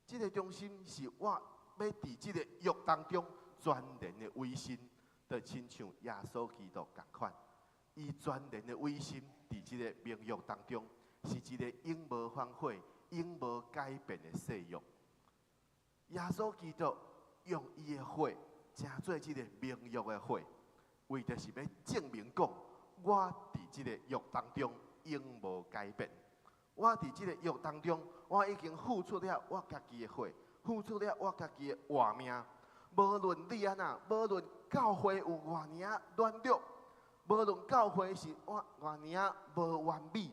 即个中心是我要伫即个约当中全然的委身，就亲像耶稣基督同款，伊全然的委身伫即个盟约当中，是一个永无反悔、永无改变的誓约。耶稣基督用伊的血，成做即个盟约的血，为着是要证明讲，我伫即个约当中永无改变。我伫即个约当中，我已经付出了我家己的血，付出了我家己的活命。无论你安那，无论教会有偌尔软弱，无论教会是偌尔无完美，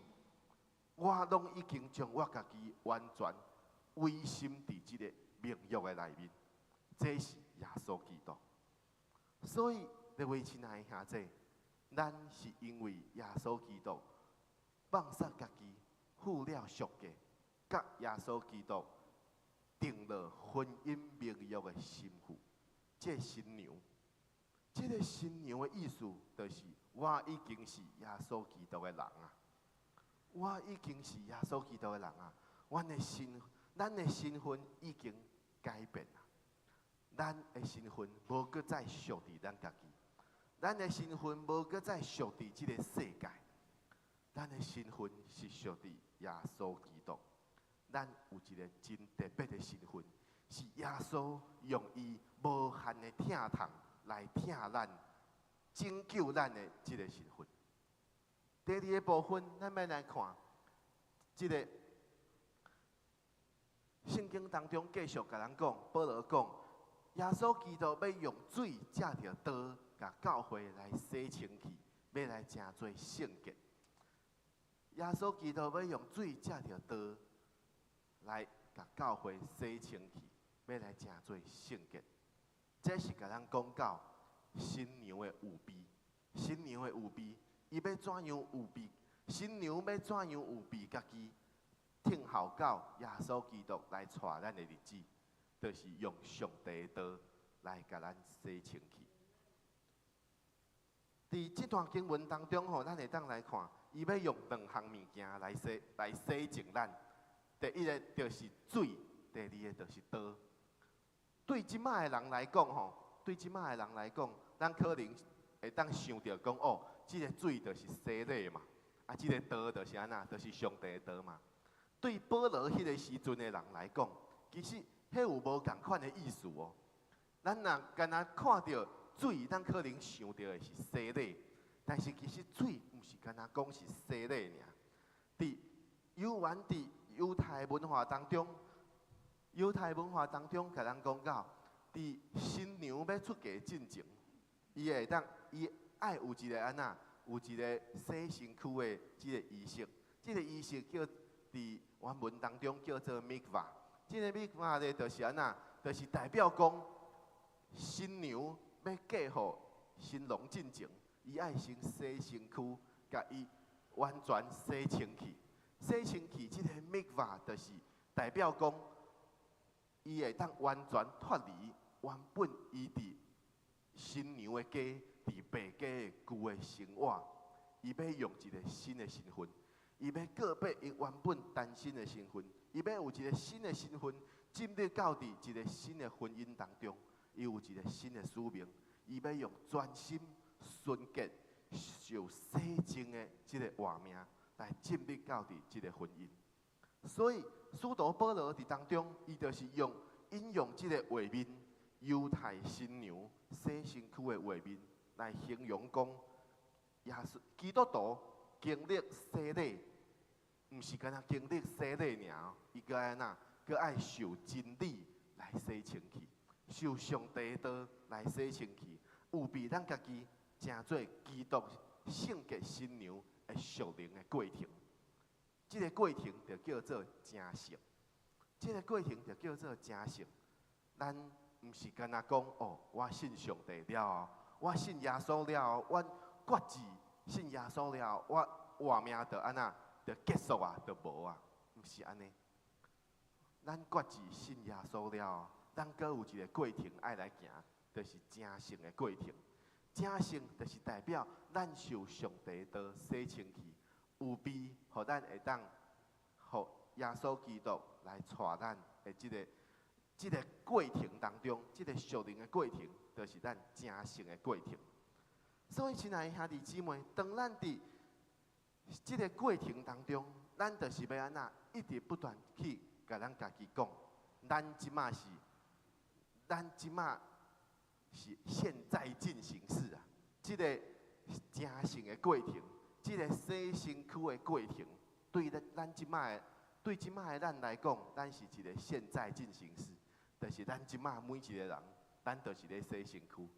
我拢已经将我家己完全委身伫即个盟约的内面。这是耶稣基督。所以，各位亲爱的兄弟，咱是因为耶稣基督放下家己，付了赎价，甲耶稣基督定了婚姻盟约的新妇，这新娘。这个新娘的意思就是，我已经是耶稣基督的人啊！我已经是耶稣基督的人啊！咱的身份已经改变了。咱的身份无搁再属伫咱家己，咱的身份无搁再属伫即个世界，咱的身份是属伫耶稣基督。咱有一个真特别的身份，是耶稣用伊无限的疼痛来疼咱，拯救咱的即个身份。第二个部分，咱要来看即个圣经当中继续甲咱讲，保罗讲。耶稣基督要用水借着刀，甲教会来洗清气，要来成做圣洁。耶稣基督要用水借着刀，来甲教会洗清气，要来成做圣洁。这是甲咱讲到新娘的有备，新娘的有备，伊要怎样有备？新娘要怎样有备家己？听候到耶稣基督来带咱的日子。就是用上帝的刀来甲咱洗清气。伫这段经文当中吼，咱会当来看，伊要用两项物件来洗净咱。第一个就是水，第二个就是刀。对即摆的人来讲吼，咱可能会当想到讲哦，即个水就是洗礼嘛，啊，即个刀就是安那，就是上帝的刀嘛。对保罗迄个时阵的人来讲，其实迄有无共款的意思哦。咱若干那看到水，咱可能想到的是洗礼，但是其实水毋是干那讲是洗礼尔。伫犹太文化当中，甲咱讲到，伫新娘要出嫁进前，伊爱有一个安那，有一个洗身躯的即个仪式。即个仪式叫伫原文当中叫做 mikvah。即个米法咧，就是安那，就是代表讲新娘要嫁互新郎进前，伊爱先洗身躯，甲伊完全洗清气。洗清气，即个米法就是代表讲，伊会当完全脱离原本伊伫新娘的家，伫爸家的旧的生活，伊要用一个新的身份，伊要告别伊原本单身的身份。伊要有一个新的身份，进入到伫一个新的婚姻当中，伊有一个新的使命，伊要用专心、纯洁、受洗净的即个活命来进入到伫即个婚姻。所以，使徒保罗伫当中，伊就是引用即个画面，犹太新娘洗身躯的画面，来形容讲，耶稣基督徒经历洗礼，毋是干那经历洗礼尔，伊个安那，佮爱受真理来洗清气，受上帝道来洗清气，有比咱家己成做基督圣洁新娘的属灵的过程。这个过程就叫做成圣，这个过程就叫做成圣。咱毋是干那讲哦，我信上帝了，我信耶稣了，我决志信耶稣了，我活命就安那就结束啊，就无啊，毋是安尼。咱决志信耶稣了，咱阁有一个过程爱来行，就是成圣的过程。成圣就是代表咱受上帝道洗清气，有备，互咱会当，互耶稣基督来带咱的这个过程当中，这个属灵的过程，就是咱成圣的过程。所以，亲爱的兄弟姊妹，当咱伫这个过程当中，咱就是要安那一直不断去甲咱家己讲，咱即马是现在进行式啊！这个成圣的过程，这个洗身躯的过程，对即马的咱来讲，咱是一个现在进行式，就是咱即马每一个人，咱就是咧洗身躯。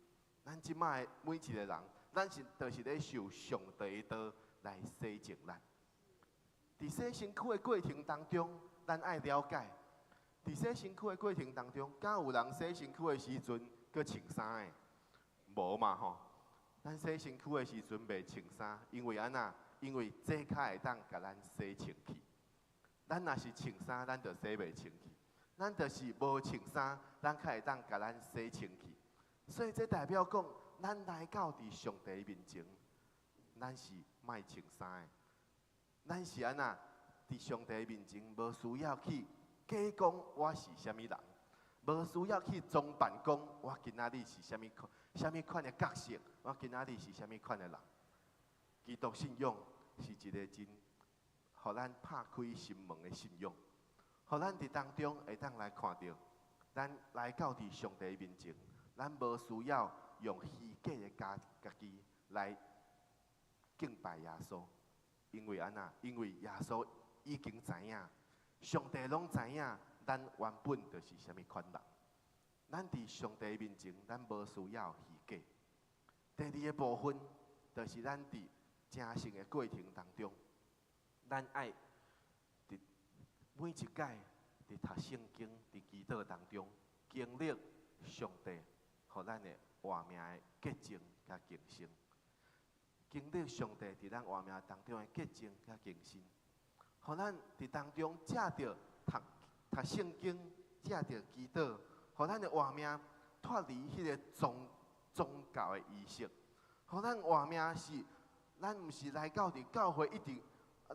咱即马的每一个人，咱就是咧受上帝的道来洗净咱。伫洗身躯的过程当中，咱爱了解，伫洗身躯的过程当中，敢有人洗身躯的时阵，佮穿衫的？无嘛吼。咱洗身躯的时阵袂穿衫，因为安那？因为这较会当甲咱洗清气。咱若是穿衫，咱就洗袂清气；咱就是无穿衫，咱较会当甲咱洗清气。所以这代表讲，咱来到伫上帝面前，咱是莫穿衫的。咱是安那？伫上帝面前，无需要去假讲我是啥物人，无需要去装扮讲我今仔日是啥物款的角色，我今仔日是啥物款的人。基督信仰是一个真，互咱拍开心门的信仰，互咱伫当中会当来看到，咱来到伫上帝面前，咱无需要用虚假的家己来敬拜耶稣，因为安那？因为耶稣已经知影，上帝拢知影，咱原本就是啥物款人。咱伫上帝面前，咱无需要虚假。第二个部分，就是咱伫成圣的过程当中，咱爱伫每一届伫读圣经、伫祈祷当中，经历上帝互咱的活命的洁净甲更新，经历上帝伫咱活命当中的洁净甲更新，互咱伫当中借着读圣经，借着祈祷，互咱的活命脱离迄个宗教的仪式，互咱活命是。咱毋是来到伫教会一直，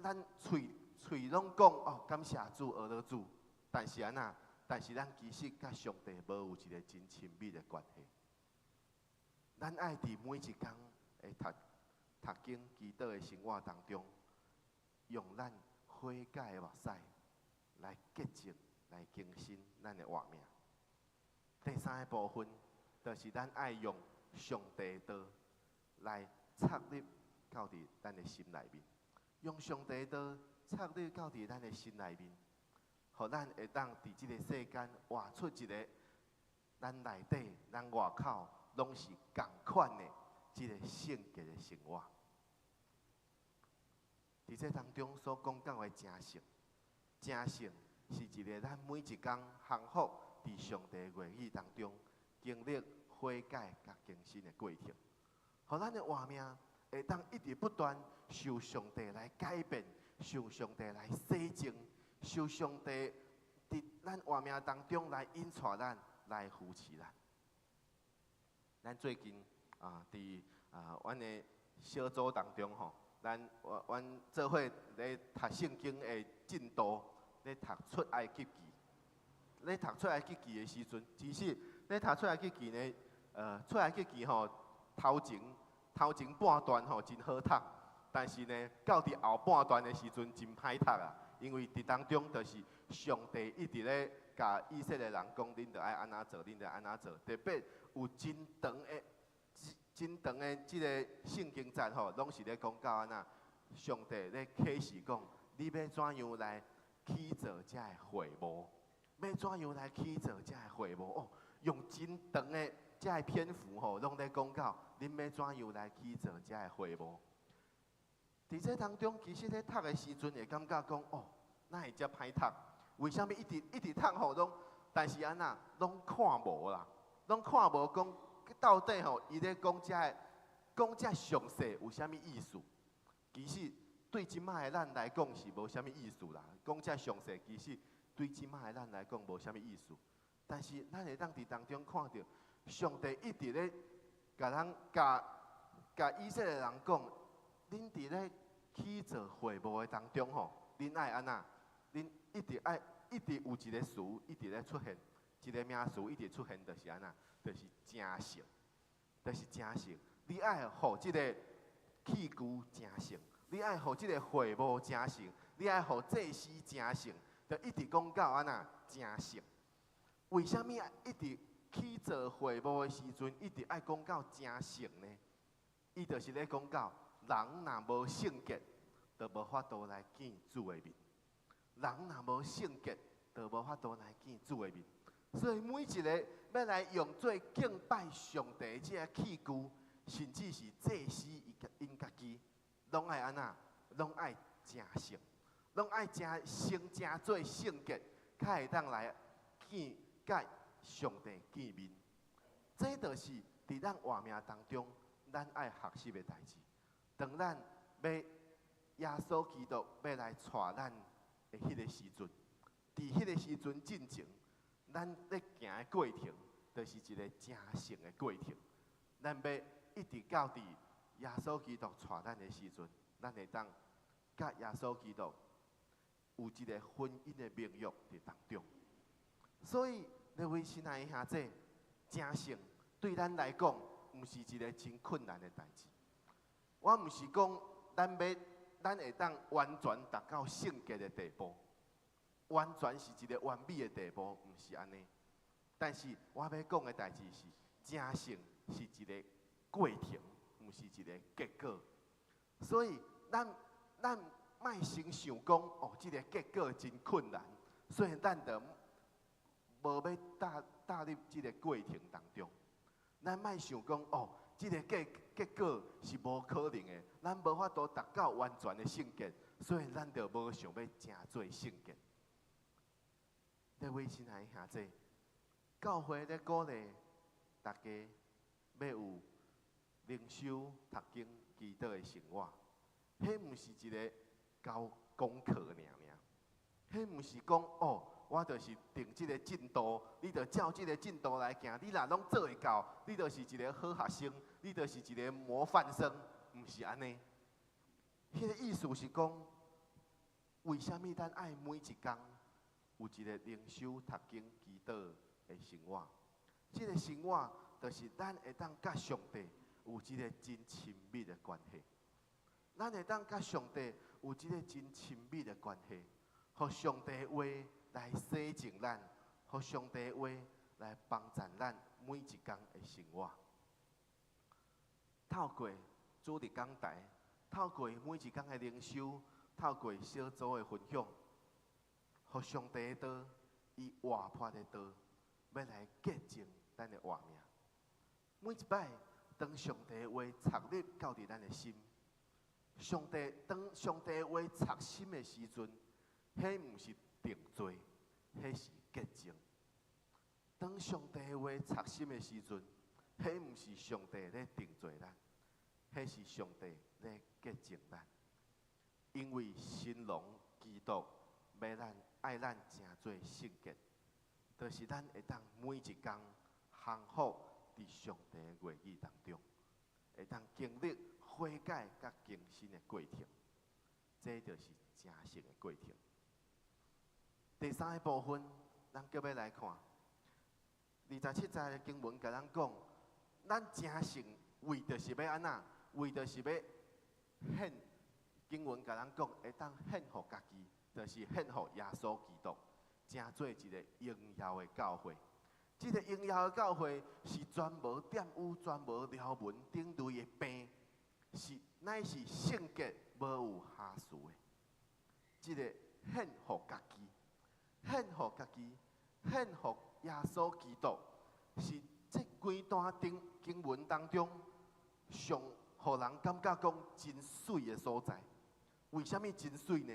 咱喙拢讲哦，感谢主、阿罗主，但是安那？但是咱其实甲上帝无有一个真亲密的关系。咱爱伫每一天的读经、祈祷的生活当中，用咱悔改的目屎来洁净、来更新咱的活命。第三个部分，就是咱爱用上帝道来插入到伫咱的心内面，用上帝道插入到伫咱的心内面，互咱会当伫即个世间活出一个咱内底、咱外口拢是共款的即个圣洁的生活。伫这当中所讲到的成圣，成圣是一个咱每一工幸福伫上帝的话语当中经历悔改甲更新的过程，互咱的活命会当一直不断受上帝来改变，受上帝来洗净，受上帝伫咱活命当中来引带咱，来扶持咱。咱最近伫阮的小组当中吼，阮做伙咧读圣经的进度，咧读出埃及记。咧读出埃及记的时阵，其实咧读出埃及记呢，出埃及记吼头前半段吼真好读，但是呢，到伫后半段的时阵真歹读啊，因为伫当中就是上帝一直咧甲以色列人讲，恁着爱安怎做，恁着安怎做，特别有真长的真长的即个圣经节吼，拢是咧讲到安那，上帝咧启示讲，你要怎样来起造遮个会幕？要怎样来起造遮个会幕？哦，用真长的遮个篇幅吼，拢咧讲到，恁要怎样来起造遮个会幕？伫这当中，其实咧读的时阵会感觉讲，哦，哪会遮歹读？为什么一直读吼拢？但是安那拢看无啦，拢看无讲到底吼，伊咧讲遮详细有啥物意思？其实对即摆的咱来讲是无啥物意思啦。讲遮详细，其实对即摆的咱来讲无啥物意思。但是咱会当伫当中看到，上帝一直咧甲以色列人讲，恁伫咧起造会幕的当中吼，恁爱安那？恁一直有一个词一直咧出现，一个名词一直出现，就是安那，就是正性，就是正性。你爱互即个器具正性，你爱互即个会幕正性，你爱互祭司正性，就一直讲到安那正性。为什么一直起造会幕的时阵，一直爱讲到正性呢？伊就是咧讲到，人若无圣洁，就无法度来见主的面。人若无圣洁，就无法度来见主的面。所以每一个要来用做敬拜上帝这个器具，甚至是祭司因家己，拢爱安那，拢爱正圣，拢爱正圣正做圣洁，才会当来见甲上帝见面。这就是伫咱活命当中，咱爱学习的代志。当咱要耶稣基督要来带咱的迄个时阵，伫迄个时阵进前，咱咧行的过程，就是一个正圣的过程。咱要一直到伫耶稣基督带咱的时阵，咱会当甲耶稣基督有一个婚姻的名约伫当中。所以，各位亲爱的兄弟，正圣对咱来讲，毋是一个真困难的代志。我毋是讲咱会当完全达到圣洁的地步，完全是一个完美的地步，毋是安尼。但是我要讲的代志是，正圣是一个过程，毋是一个结果。所以咱莫先想讲哦，这个结果真困难，所以咱就无要踏入这个过程当中。咱莫想讲哦，这个结果是无可能的，咱无法度达到完全的圣洁，所以咱就无想要真做圣洁。各位亲爱的兄弟，教会咧鼓励大家要有灵修、读经、祈祷的生活，迄毋是一个交功课尔，迄毋是讲哦。我就是定这个进度，你就照这个进度来行。你若拢做会到，你就是一个好学生，你就是一个模范生，毋是安尼。迄个意思是讲，为什么咱爱每一天有一个灵修、读经、祈祷的生活？这个生活就是咱会当甲上帝有一个真亲密的关系。咱会当甲上帝有一个真亲密的关系，互上帝话来洗净咱，互上帝话来帮助咱每一天的生活。透过主日讲台，透过每一天的灵修，透过小组的分享，互上帝的道，伊活泼的道，要来洁净咱的活命。每一摆，当上帝的话插入到伫咱的心，当上帝的话插心的时阵，迄毋是定罪，迄是洁净。当上帝的话插心的时阵，迄毋是上帝咧定罪咱，迄是上帝咧洁净咱。因为新郎基督要咱爱咱诚做圣洁，就是咱会当每一天幸福伫上帝的话语当中，会当经历悔改甲更新的过程，这就是正圣的过程。第三个部分，咱搁要来看27节的经文，甲咱讲，咱正圣为着是要安那？为着是要献经文，甲咱讲会当献互家己，就是献互耶稣基督，正做一个荣耀的教会。这个荣耀的教会是全无玷污、全无条文顶类的病，乃是圣洁无有瑕疵的。这个献互家己，献互家己，献互耶稣基督，是这规段经文当中上互人感觉讲真水的所在。为什么真水呢？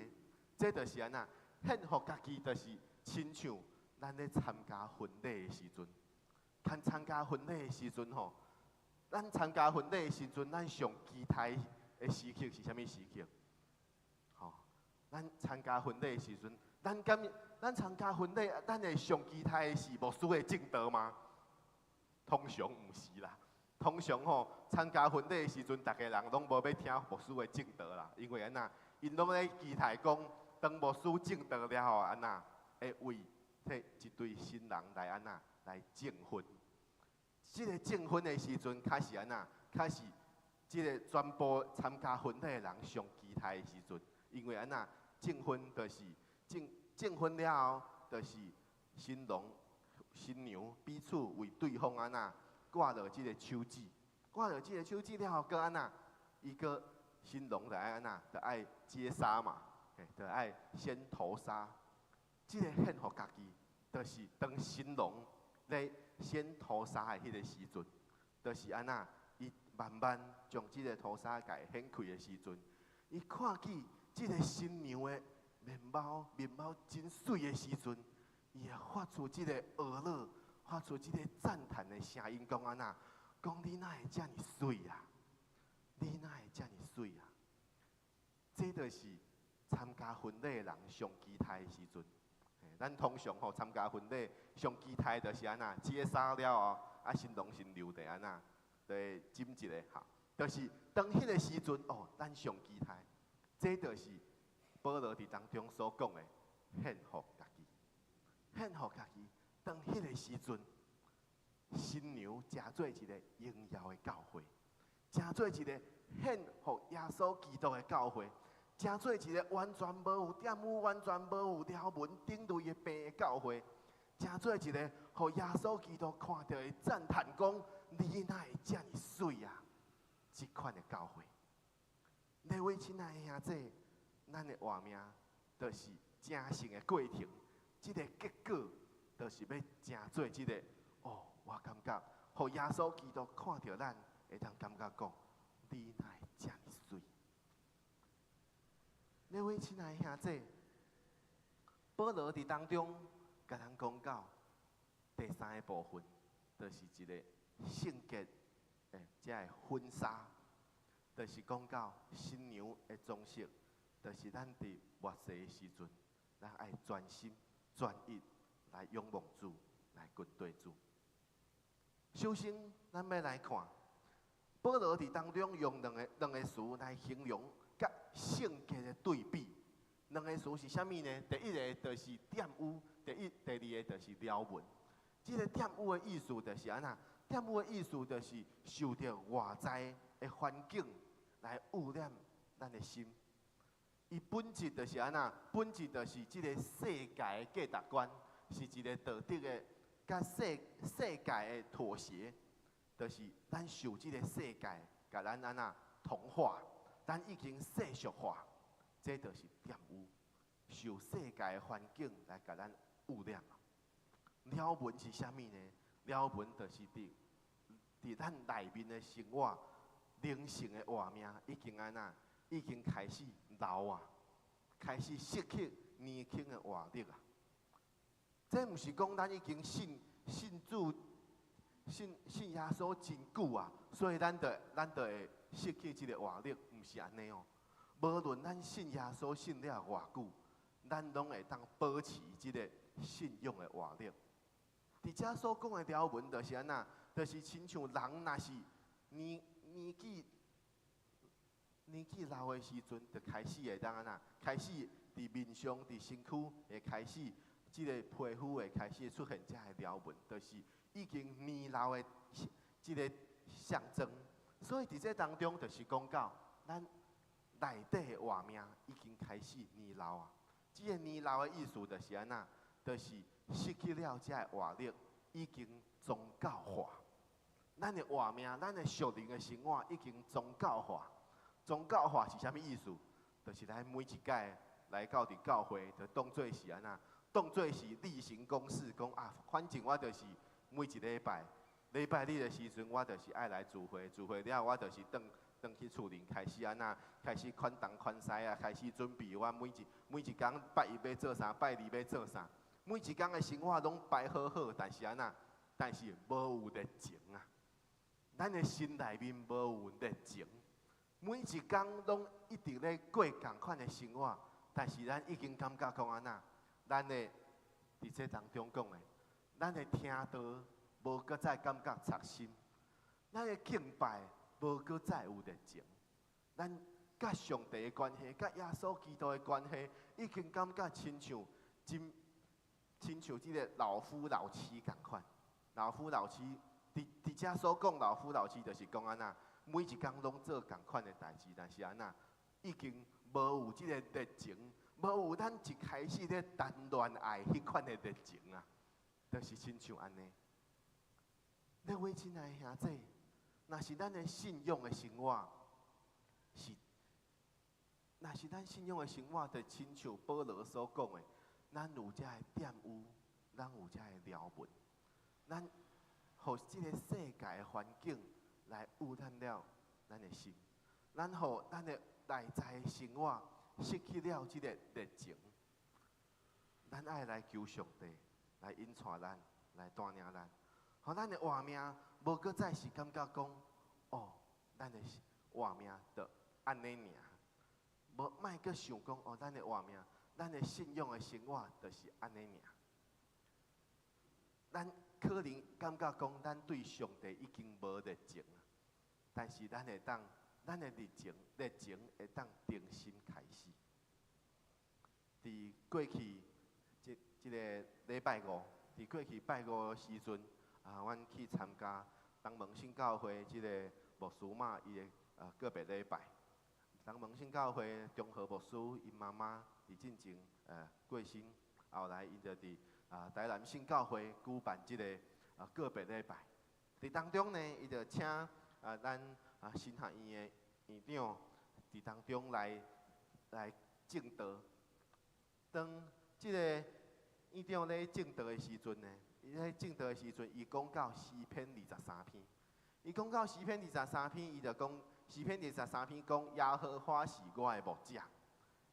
这就是安那献互家己，就是亲像咱咧参加婚礼的时阵，参加婚礼的时阵吼，咱参加婚礼的时阵，咱上期待的时刻是啥物时刻？吼，咱参加婚礼的时阵，咱参加婚礼，咱会上期待的是牧师的正道吗？通常毋是啦。通常吼，参加婚礼的时阵，逐个人拢无要听牧师的正道啦，因为安那，因拢咧期待讲，当牧师正道了后，安那会为替一对新人来安那来证婚。即个证婚的时阵，开始安那，开始即个全部参加婚礼的人上期待的时阵，因为安那证婚就是证婚了后，就是新郎新娘彼此为对方安那。挂落即个手指，挂落即个手指了后，搁安那，伊个新郎就爱安那，就爱接纱嘛，就爱先头纱。即个献互家己，就是当新郎咧先头纱的迄个时阵，就是安那，伊慢慢将即个头纱甲掀开的时阵，伊看见即个新娘的面貌真水的时阵，伊会发出即个婀娜。发出这个赞叹的声音，讲安那，讲你哪会这么水啊？你哪会这么水啊？这就是参加婚礼的人上期待的时阵。咱通常吼参加婚礼上期待就是安那，接纱了后，新郎新娘在安那，在斟一个哈，就是当迄个时阵哦，咱上期待。这就是保罗伫当中所讲的献互家己，献互家己。当迄个时阵，新娘诚做一个荣耀的教会，诚做一个献互耶稣基督的教会，诚做一个完全无有玷污、完全无有条文顶类的病的教会，诚做一个互耶稣基督看到的赞叹讲：你哪会这么水啊？这款的教会，各位亲爱的兄弟，咱的活命就是正成的过程，这个结果。就是要诚做即个哦，我感觉，互耶稣基督看到咱，会当感觉讲，你哪会这么水？各位亲爱的兄弟，保罗伫当中甲咱讲到第三个部分，就是一个圣洁这个婚纱，就是讲到新娘的装饰，就是咱伫活世的时阵，咱爱专心专一。来仰望主，来跟对主。首先，咱要来看保罗伫当中用两个词来形容甲圣洁的对比。两个词是啥物呢？第一个就是玷污，第二个就是撩文。这个玷污的意思就是安那？玷污的意思就是受到外在的环境来污染咱的心。伊本质就是安那？本质就是这个世界的价值观。是一个道德的，甲世界的妥协，就是咱受这个世界，甲咱安那同化，咱已经世俗化，这就是玷污，受世界的环境来甲咱污染。了文是啥物呢？了文就是伫咱内面的生活、灵性的活命，已经安那，已经开始老啊，开始失去年轻的活力啊。这毋是讲咱已经信主、信耶稣真久啊，所以咱就会失去这个活力，毋是安尼哦。无论咱信耶稣信了偌久，咱拢会当保持这个信仰的活力。伫遮所讲的条文，就是安那，就是亲像人若是年纪老的时阵，就开始会当安那，开始伫面上、伫身躯会开始。这个皮肤会开始出现这个条纹，就是已经年老的这个象征。所以伫这当中，就是讲到咱内底的活命已经开始年老啊。这个年老的意思就是安那，就是失去了这个活力，已经宗教化。咱的活命，咱的属灵的生活已经宗教化。宗教化是啥物意思？就是咱每一届来到伫教会，就当做是安那，当做是例行公事，讲啊，反正我就是每一礼拜日的时阵，我就是爱来聚会，聚会了我就是转去厝里开始安那，开始款东款西啊，开始准备我每一天拜一要做啥，拜二要做啥，每一天的生活拢摆好好，但是安那，但是无有热情啊，咱的心内面无有热情。每一天拢一直咧过同款的生活，但是咱已经感觉讲安那，咱的伫这当中讲的，咱的听道无搁再感觉插心，咱的敬拜无搁再有热情，咱甲上帝的关系，甲耶稣基督的关系，已经感觉亲像即个老夫老妻共款。老夫老妻，伫遮所讲老夫老妻，就是讲安那。每一天拢做同款的代志，但是安那已经无有即个热情，无有咱一开始咧谈恋爱迄款的热情啊，就是亲像安尼。各位亲爱的兄弟，若是咱的信仰的生活，若是咱信仰的生活，就亲像保罗所讲的，咱有遮的玷污，咱有遮的撩文，咱互即个世界的环境。来污染了咱的心，咱互咱的内在的生活失去了这个热情。咱爱来求上帝来引带咱，来带领咱，互咱的活命无搁再是感觉讲，哦，咱的活命就安尼尔，无莫搁想讲哦，咱的活命，咱的信仰的生活就是安尼尔。咱可能感觉讲，咱对上帝已经无热情啊，但是咱会当，咱的热情会当重新开始。伫过去即个礼拜五，伫过去拜五的时阵，阮去参加东门新教会即个牧师嘛，伊的个别礼拜。东门新教会中和牧师因妈妈伫进前过身，后来伊就伫台南新教会举办即个个别礼拜，伫当中呢，伊就请咱新学院的院长伫当中来证道。当即个院长咧证道的时阵呢，伊咧证道的时阵，伊讲到诗篇23篇。伊讲到诗篇23篇，伊就讲诗篇23篇讲耶和华是我的牧者。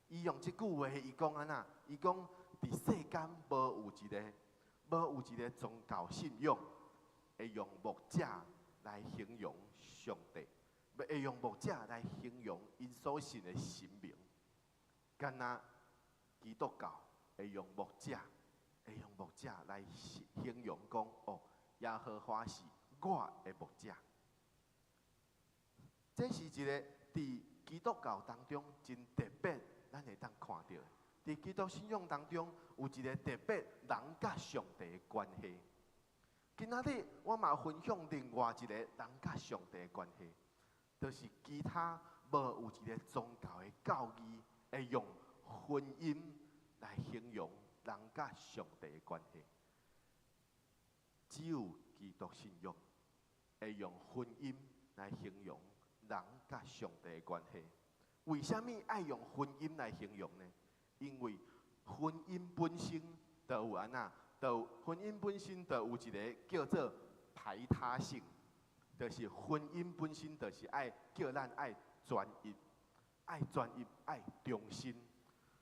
伊用即句话，伊讲安那？伊讲伫世间无有一个宗教信仰会用牧者来形容上帝，会用牧者来形容因所信的神明。敢若基督教会用牧者来形容讲哦，耶和华是我的牧者。这是一个伫基督教当中真特别，咱会当看到的。伫基督信仰当中，有一个特别人甲上帝的关系。今仔日我嘛分享另外一个人甲上帝的关系，就是其他无有一个宗教的教义会用婚姻来形容人甲上帝的关系。只有基督信仰会用婚姻来形容人甲上帝的关系。为什么爱用婚姻来形容呢？因为婚姻本身就有安那，婚姻本身就有一个叫做排他性，就是婚姻本身就是爱叫咱爱专一、爱忠心。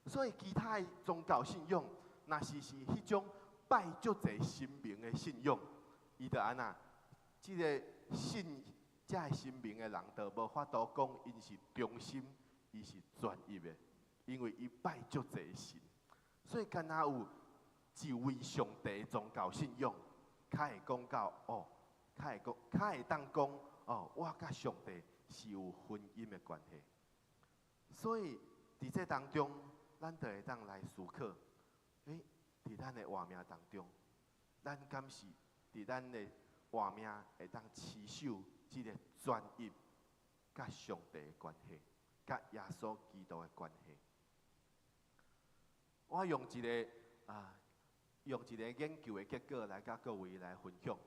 所以其他的宗教信仰，若是迄种拜足侪神明的信仰，伊就安那，即个信遮个神明的人，就无法度讲因是忠心，伊是专一的。因为伊拜足侪神，所以敢若有一位上帝宗教信仰，较会讲到哦，较会当讲哦，我甲上帝是有婚姻的关系。所以伫这当中，咱就会当来思考，伫咱的活命当中，咱敢是伫咱的活命会当持守即个专一甲上帝的关系，甲耶稣基督的关系。我用一个用一个研究的结果来甲各位来分享。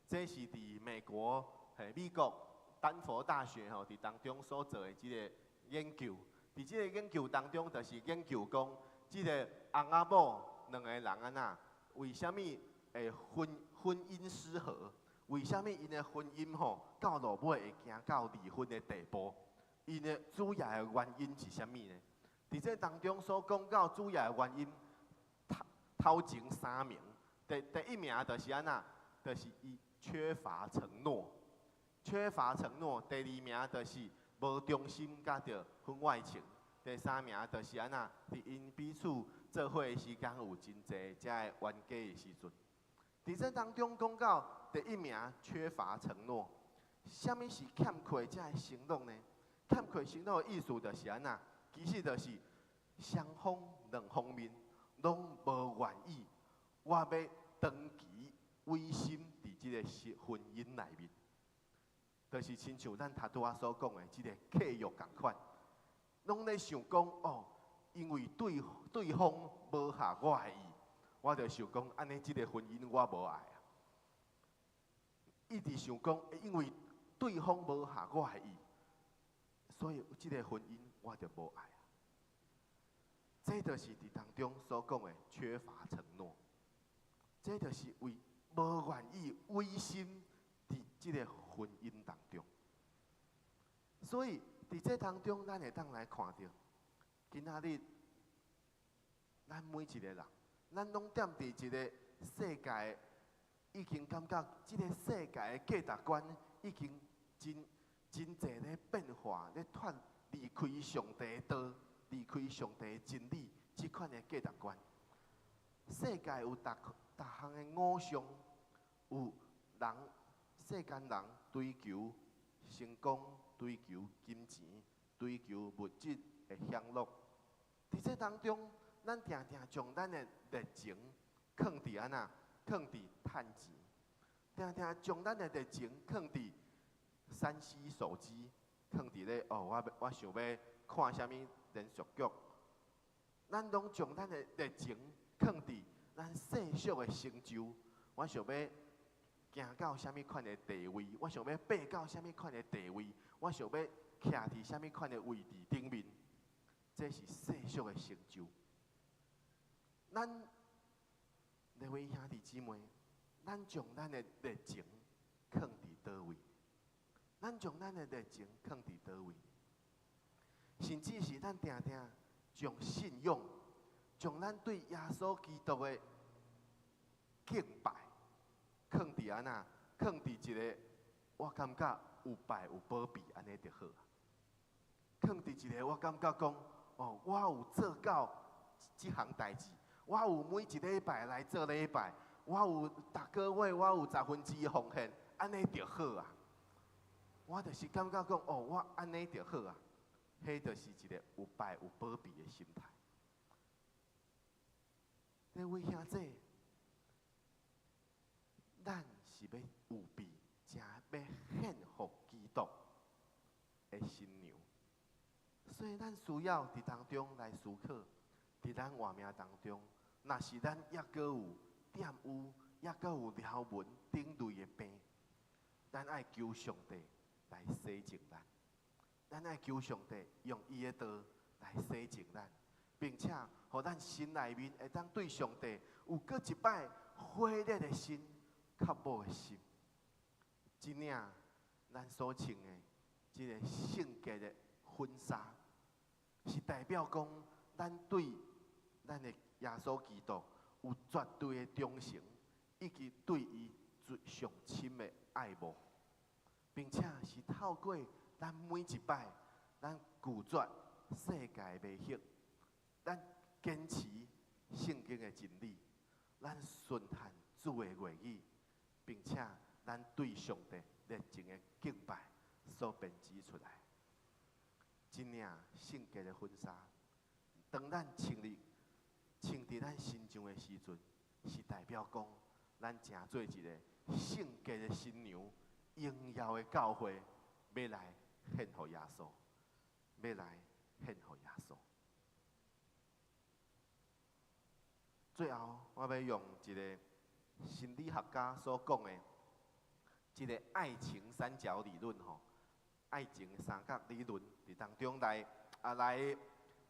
这是伫美国美国丹佛大学伫当中所做的即个研究。伫即个研究当中，就是研究讲，即个翁仔某两个人安那，为虾米会婚姻失和？为虾米因的婚姻到落尾会行到离婚的地步？因的主要的原因是虾米呢？伫这当中所讲到主要的原因，头前3名，第一名就是安那，就是伊缺乏承诺，缺乏承诺。第2名就是无忠心，甲着婚外情。第3名就是安那，伫因彼此做伙的时间有真济，才会冤家的时阵。伫这当中讲到第1名缺乏承诺，什么是欠缺才会承诺呢？欠缺承诺的意思就是安那，其实就是双方两方面拢无愿意，我要长期委身伫即个婚姻内面，就是亲像咱头拄仔所讲的即个契约共款，拢咧想讲哦，因为对方无合我的意，我就想讲安尼即个婚姻我无爱啊。一直想讲，因为对方无合我的意，所以即个婚姻我就无爱啊。这就是伫当中所讲的缺乏承诺，这就是为无愿意委身伫即个婚姻当中。所以伫这当中，咱会当来看到，今仔日咱每一个人，咱拢踮伫一个世界，已经感觉即个世界的价值观已经真侪咧变化，咧离开上帝的道。离开上帝的真理，即款的价值观，世界有逐项的偶像，有人世间人追求成功，追求金钱，追求物质的享乐。伫这当中，咱常常将咱的热情放伫安那，放伫趁钱，常常将咱的热情放伫3C 手机，放伫咧哦，我想要看啥物。连续剧，咱拢将咱的热情放伫咱世俗的成就。我想要行到啥物款的地位，我想要爬到啥物款的地位，我想要徛伫啥物款的位置顶面，这是世俗的成就。咱各位兄弟姊妹，咱将咱的热情放伫倒位？咱将咱的热情放伫倒位？甚至是咱常常将信仰，将咱对耶稣基督的敬拜，放伫安那，放伫一个我感觉有拜有保庇安尼就好啊。放伫一个我感觉讲，哦，我有做到即项代志，我有每一礼拜来做礼拜，我有逐个月我有1/10奉献，安尼就好啊。我就是感觉讲，哦，我安尼就好啊。迄就是一个有拜有保庇的心态。各位兄弟，咱是要有备，正要献福基督的新娘，所以咱需要伫当中来思考，伫咱活命当中，若是咱抑阁有玷污，抑阁有条文顶类的病，咱爱求上帝来洗净咱。咱爱求上帝用伊的道来洗净咱，并且互咱心内面会当对上帝有搁一摆火热的心、较无的心。真领咱所穿的即个圣洁的婚纱，是代表讲咱对咱的耶稣基督有绝对的忠诚，以及对伊上深的爱慕，并且是透过咱每一摆，咱拒绝世界迷惑，咱坚持圣经的真理，咱顺探主的话语，并且咱对上帝热情的敬拜所编织出来。真领圣洁的婚纱，当咱穿伫咱身上的时阵，是代表讲咱正做一个圣洁的新娘，荣耀的教会要来献互耶稣，要来献互耶稣。最后我要用一个心理学家所讲的，一个爱情三角理论吼，爱情三角理论伫当中来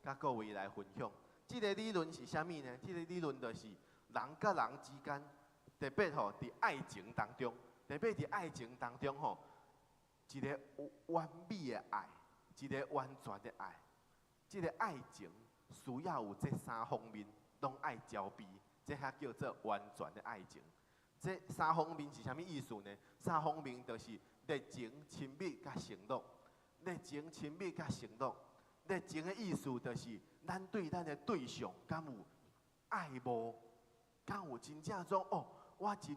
甲各位来分享。这个理论是啥物呢？这个理论就是人甲人之间，特别吼伫爱情当中，特别伫爱情当中吼，一个完美的爱，一个完全的爱。这个爱情需要有这三方面，拢爱交备，这才叫做完全的爱情。这三方面是啥物意思呢？三方面就是热情、亲密甲承诺。热情、亲密甲承诺。热情的意思就是咱对咱的对象敢有爱慕，敢有真正种哦，我真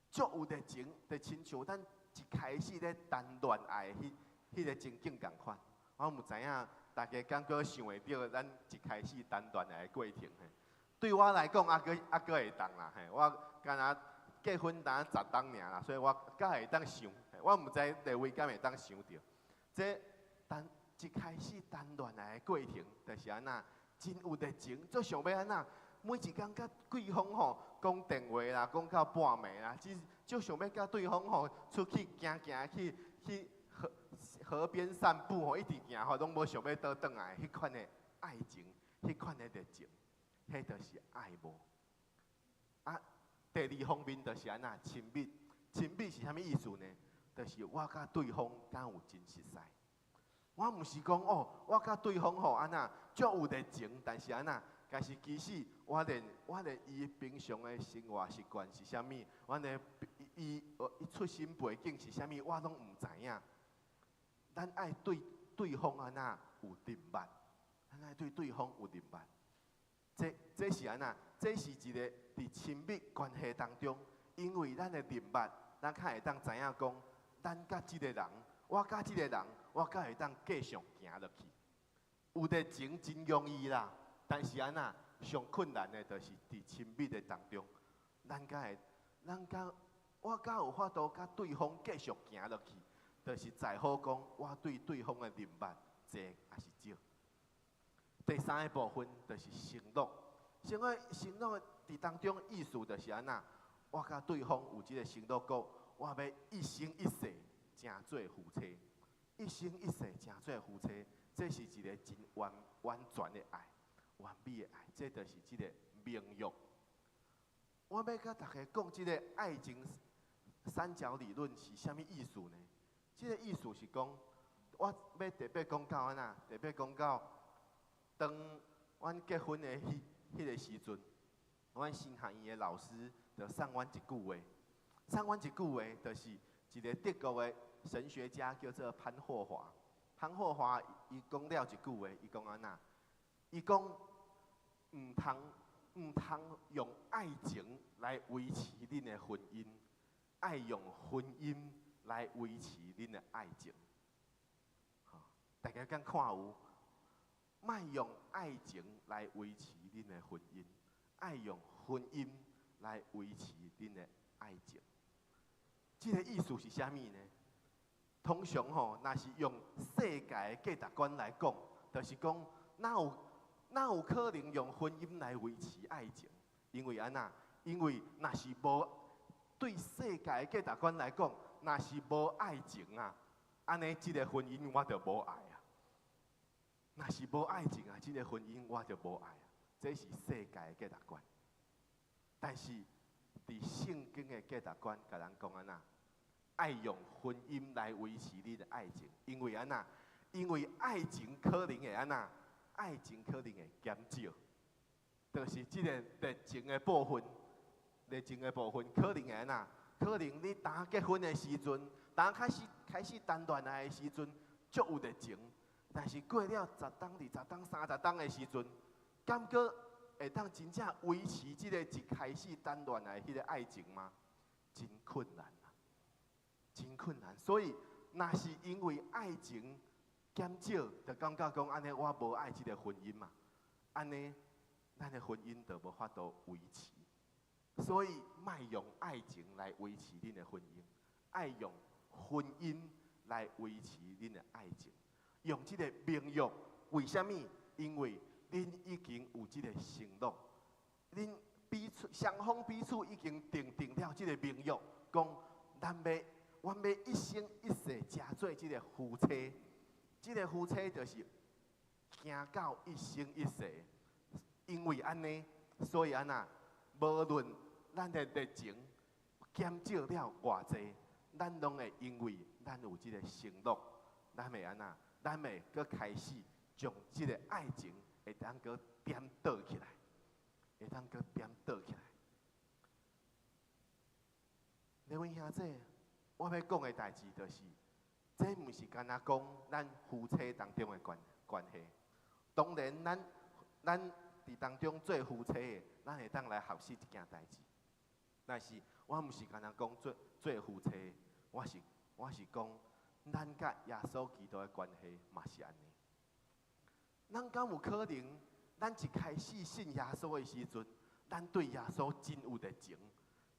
足有热情，就亲像咱一开始咧谈恋爱迄个情景共款。我唔知影大家敢搁想会到咱一开始谈恋爱的过程嘿。对我来讲，搁会当啦嘿，我敢若结婚单10当尔啦，所以我敢会当想，我唔知各位敢会当想到，这一开始谈恋爱的过程，就是安那真有热情，足想要安那每一工甲对方吼讲电话啦，讲到半暝啦，足想要甲对方吼出去行去河边散步吼，一直行吼，拢无想要倒转来，迄款的爱情，迄款的热情，迄就是爱慕。啊，第二方面就是安那亲密，亲密是啥物意思呢？就是我甲对方敢有真实在。我毋是讲哦，我甲对方吼安那足有热情，但是安那，但是其实我连伊平常的生活习惯是啥物，我连伊出身背景是啥物，我拢毋知影。咱爱对对方安那有认捌，咱爱对对方有认捌。这是安那？这是一个伫亲密关系当中，因为咱的认捌，咱较会当知影讲，咱甲即个人，我甲即个人，我甲会当继续行落去。有热情真容易啦，但是安那上困难的，就是伫亲密的当中，我甲有法度甲对方继续行落去。就是在好讲，我对对方的认捌多还是少。第三个部分就是承诺，承诺伫当中意思就是安那，我甲对方有即个承诺讲，我要一生一世成做夫妻，一生一世成做夫妻，这是一个真完全的爱，完美的爱，这就是即个名约。我要甲大家讲，即个爱情三角理论是啥物意思呢？这个意思是讲，我要特别讲到安那，特别讲到，当阮结婚的迄个时阵，阮新学院的老师就送阮一句话，送阮一句话，就是一个德国的神学家叫做潘霍华。潘霍华伊讲了一句话，伊讲安那，伊讲毋通用爱情来维持恁的婚姻，爱用婚姻来维持恁的爱情。大家敢看有？莫用爱情来维持恁的婚姻，爱用婚姻来维持恁的爱情。这个意思是啥物呢？通常吼，若是用世界的价值观来讲，就是讲哪有可能用婚姻来维持爱情？因为安那？因为若是无对世界的价值观来讲，若是无爱情啊，安尼即个婚姻我就无爱啊。若是无爱情啊，即个婚姻我就无爱啊。这是世界的价值观。但是伫圣经的价值观，甲人讲安那，爱用婚姻来维持你的爱情，因为安那，因为爱情可能会安那，爱情可能会减少，就是即个热情的部分，热情的部分可能会安那，可能你当结婚的时阵，当开始谈恋爱的时阵，足有热情。但是过了10当、20当、30当的时阵，敢搁会当真正维持即个一开始谈恋爱迄个爱情吗？真困难啊，真困难。所以，若是因为爱情减少，就感觉讲安尼我无爱即个婚姻嘛，安尼咱的婚姻就无法度维持。所以，莫用爱情来维持恁的婚姻，爱用婚姻来维持恁的爱情。用这个名约，为什么？因为恁已经有这个承诺，恁双方彼此已经定了这个盟约，讲阮要一生一世成做这个夫妻。这个夫妻就是行到一生一世。因为安尼，所以安那，无论咱的热情减少了偌济，咱拢会因为咱有这个承诺，咱会安那，咱会搁开始将这个爱情会当搁点倒起来，会当搁点倒起来。你阮兄弟，我要讲的代志就是，这毋是干那讲咱夫妻当中的关系。当然，咱伫当中做夫妻的，咱会当来学习一件代志。但是我毋是干那讲做夫妻的，我是讲，咱甲耶稣基督的关系嘛是安尼。咱敢有可能，咱一开始信耶稣的时阵，咱对耶稣真有热情，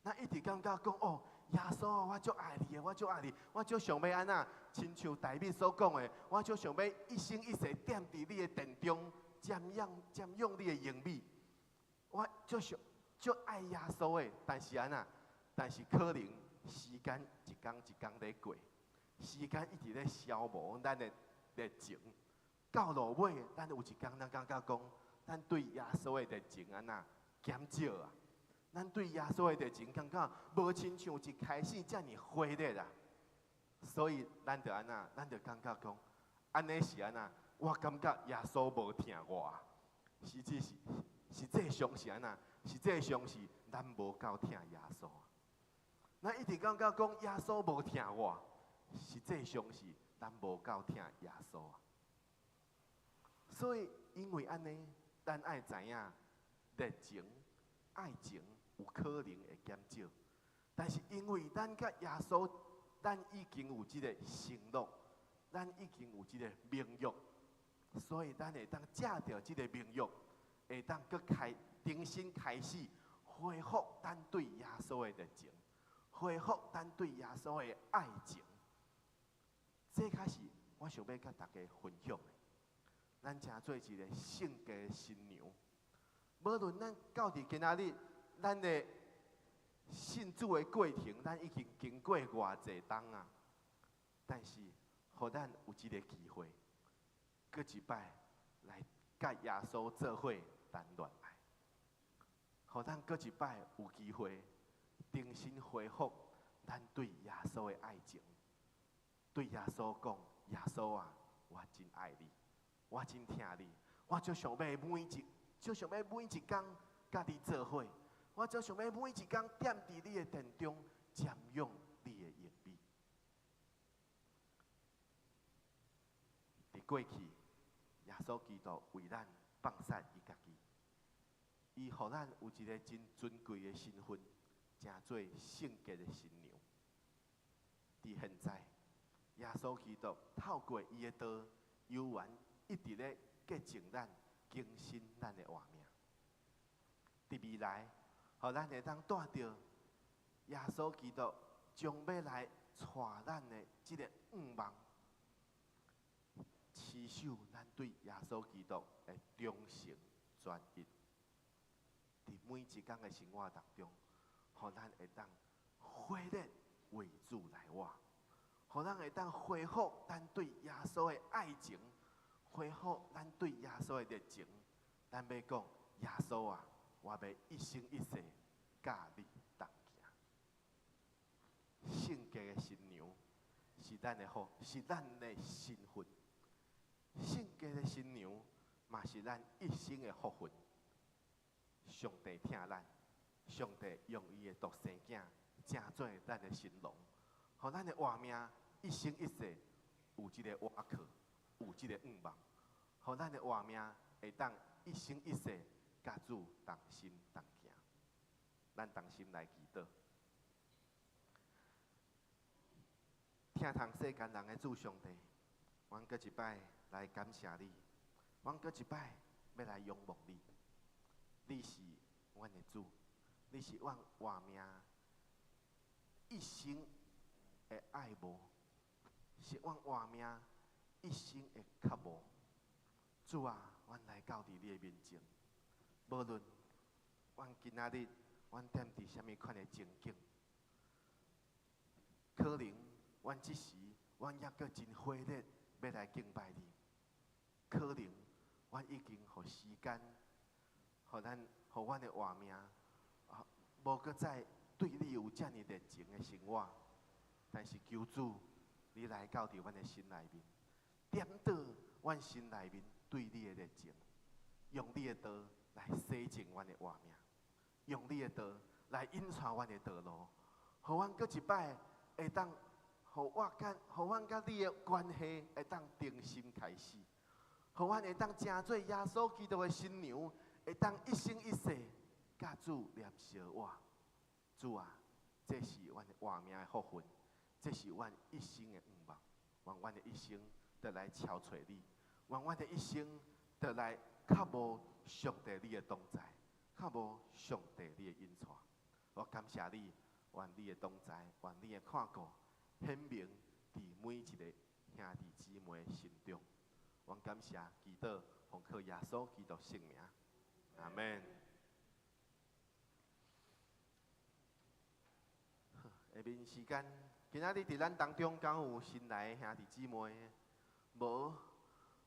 咱一直感觉讲哦，耶稣，我足爱你的，我足爱你，我足想要安那，亲像大卫所讲的，我足想要一生一世踮伫你的殿中。瞻仰你的荣美，我足爱耶稣的，但是可能时间一天一天在过，时间一直在消磨咱的热情。到落尾，咱有一天咱感觉讲，咱对耶稣的热情减少啊。咱对耶稣的热情感觉无亲像一开始遮尔火热啊。所以咱就感觉讲，安尼是我感觉耶稣无听我，实际是这上是安那？是这上是咱无够听耶稣。咱一直感觉讲耶稣无听我，是这上是咱无够听耶稣。所以因为安尼，咱爱知影热情、爱情有可能会减少，但是因为咱甲耶稣，咱已经有这个承诺，咱已经有这个盟约。所以，咱会当借着这个盟约，会当搁重新开始恢复咱对耶稣的热情，恢复咱对耶稣的爱情。这开始，我想要甲大家分享的，咱正做一个圣洁的新娘。无论咱到底今仔日，咱的信主的过程，咱已经经过偌济冬啊，但是，互咱有一个机会。搁一摆来甲耶稣做伙谈恋爱，互咱搁一摆有机会重新恢复咱对耶稣的爱情，对耶稣讲：耶稣啊，我真爱你，我真疼你，我就想要每一天甲你做伙，我就想要每一天踮伫你的殿中瞻仰你的荣美。伫过去。耶稣基督为咱放下伊家己，伊互咱有一个真尊贵的身份，成做圣洁的新娘。伫现在，耶稣基督透过伊的道，犹原一直咧洁净咱、更新咱的活命。伫未来，互咱会当带着耶稣基督将要来带咱的这个梦。持守咱对耶稣基督的忠诚专一，伫每一天的生活当中，互咱会当火热为主来活，互咱会当恢复咱对耶稣的爱情，恢复咱对耶稣的热情。咱要讲耶稣啊，我要一生一世甲你同行。圣洁的新娘是咱的好，是咱的身份。圣洁的新娘，嘛是咱一生的福分。上帝疼咱，上帝用伊的独生囝，成做咱的新郎，互咱的活命一生一世有一个活靠，有一个愿望，互咱的活命会当一生一世甲主同心同行。咱同心来祈祷，听从世间人的主上帝，阮搁一摆。来感谢你，阮搁一摆要来仰望你。你是阮的主，你是阮活命一生的爱慕，是阮活命一生的渴慕。主啊，阮来到伫你的面前，无论阮今仔日，阮踮伫什么款的情景？可能阮即时，阮也阁真火热要来敬拜你。可能阮已经互时间，互阮的活命，无阁再对你有遮尔热情的生活。但是求主，你来到伫阮的心内面，点倒阮心内面对你的热情，用你的道来洗净阮的活命，用你的道来引带阮的道路，互阮阁一摆会当，互阮甲你的关系会当重新开始，互阮会当成做耶稣基督的新娘，会当一生一世甲主连相活。主啊，这是阮的活命的福分，这是阮一生的愿望。愿阮的一生得来超找你，愿阮的一生得来较无上帝你的同在，较无上帝你的引带。我感谢你，愿你的同在，愿你的看顾显明伫每一个兄弟姊妹的心中。我感谢祈祷，奉靠耶稣基督圣名，阿门。下面时间，今仔日伫咱当中敢有新来的兄弟姊妹？无，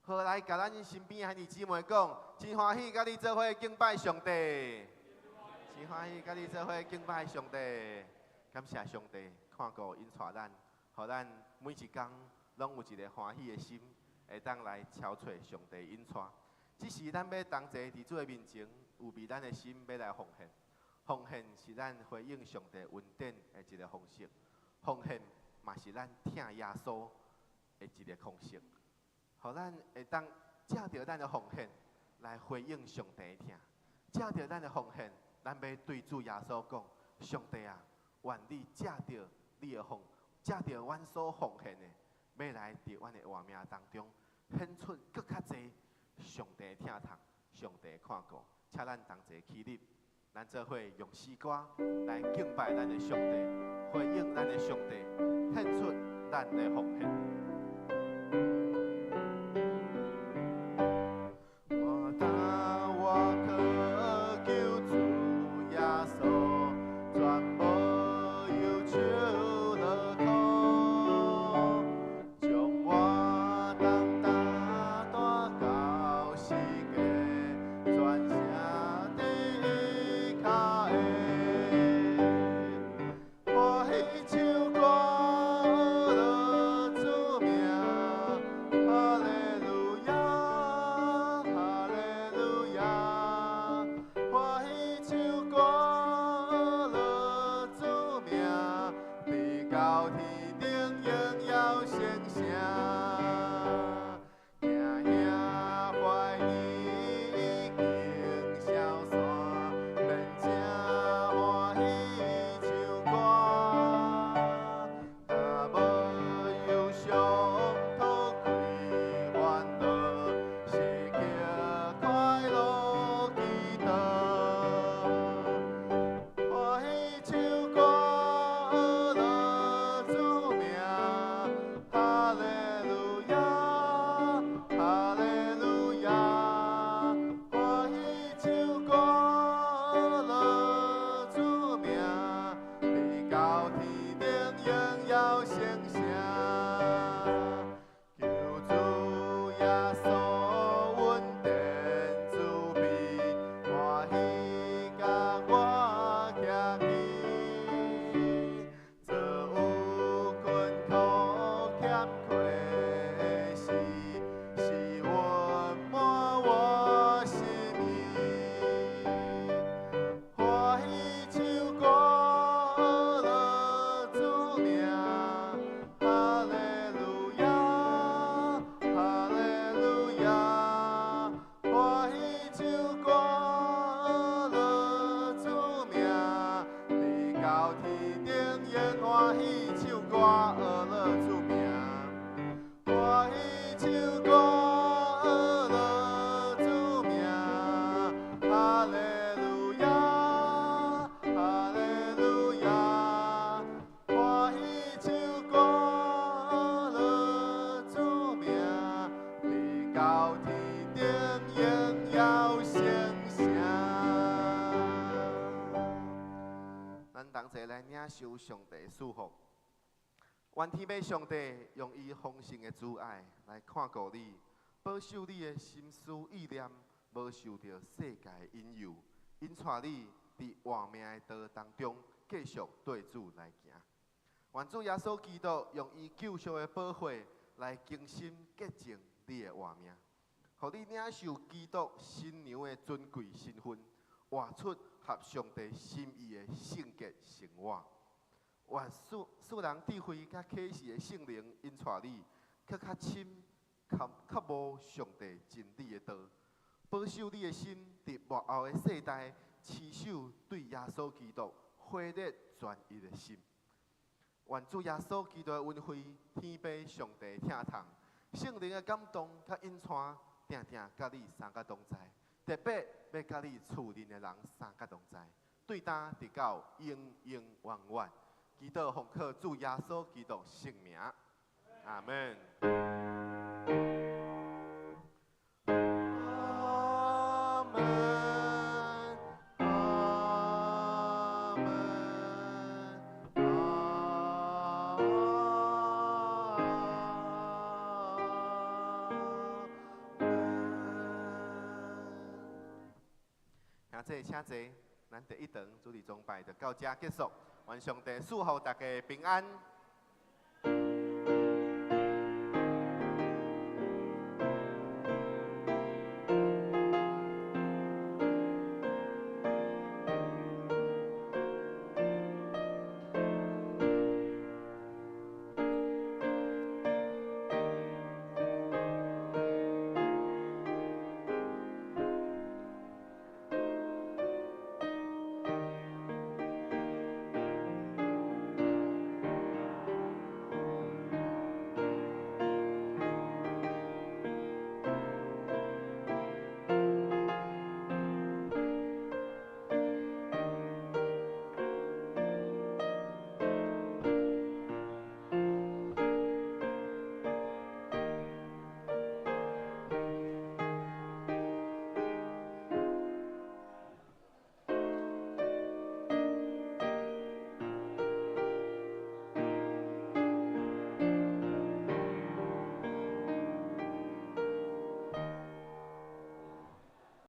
好来，甲咱身边的兄弟姊妹讲，真欢喜甲你做伙敬拜上帝，真欢喜甲你做伙敬拜上帝。感谢上帝看顾引带咱，互咱每一天拢有一个欢喜的心，会当来超找上帝引带。只是咱要同齐伫主的面前，有为咱的心要来奉献。奉献是咱回应上帝恩典的一个方式，奉献嘛是咱听耶稣的一个方式，互咱会当借着咱的奉献来回应上帝的听，借着咱的奉献，咱要对主耶稣讲：上帝啊，愿你借着你的借着阮所奉献的，要来伫阮的活命当中显出更较侪上帝的听堂、上帝的看顾，请咱同齐起立。咱做伙用诗歌来敬拜咱的上帝，回应咱的上帝，献出咱的奉献。我当我渴求主耶稣，全无忧愁落空，将我当大大到世界，全城。受上帝祝福。愿天父上帝用伊丰盛的慈爱来看顾你，保守你的心思意念，无受到世界的引诱，引带你伫活命的道当中继续对主来行。愿主耶稣基督用伊救赎的宝血来更新洁净你的活命，互你领受基督新娘的尊贵身份，活出合上帝心意的圣洁生活。愿世人智慧甲启示的圣灵引带你，搁较深较无上帝真理的道，保守你的心伫幕后的世代，持守对耶稣基督火热专一的心。愿主耶稣基督的恩惠、天父上帝疼痛、圣灵的感动甲引带，定定甲你三甲同在，特别要甲你厝邻的人三甲同在，对答直到永永远远。祈祷奉靠主耶稣基督圣名，阿门。阿门。阿门。请坐，请坐。咱第一堂主日崇拜就到这结束。愿上帝祝福大家平安。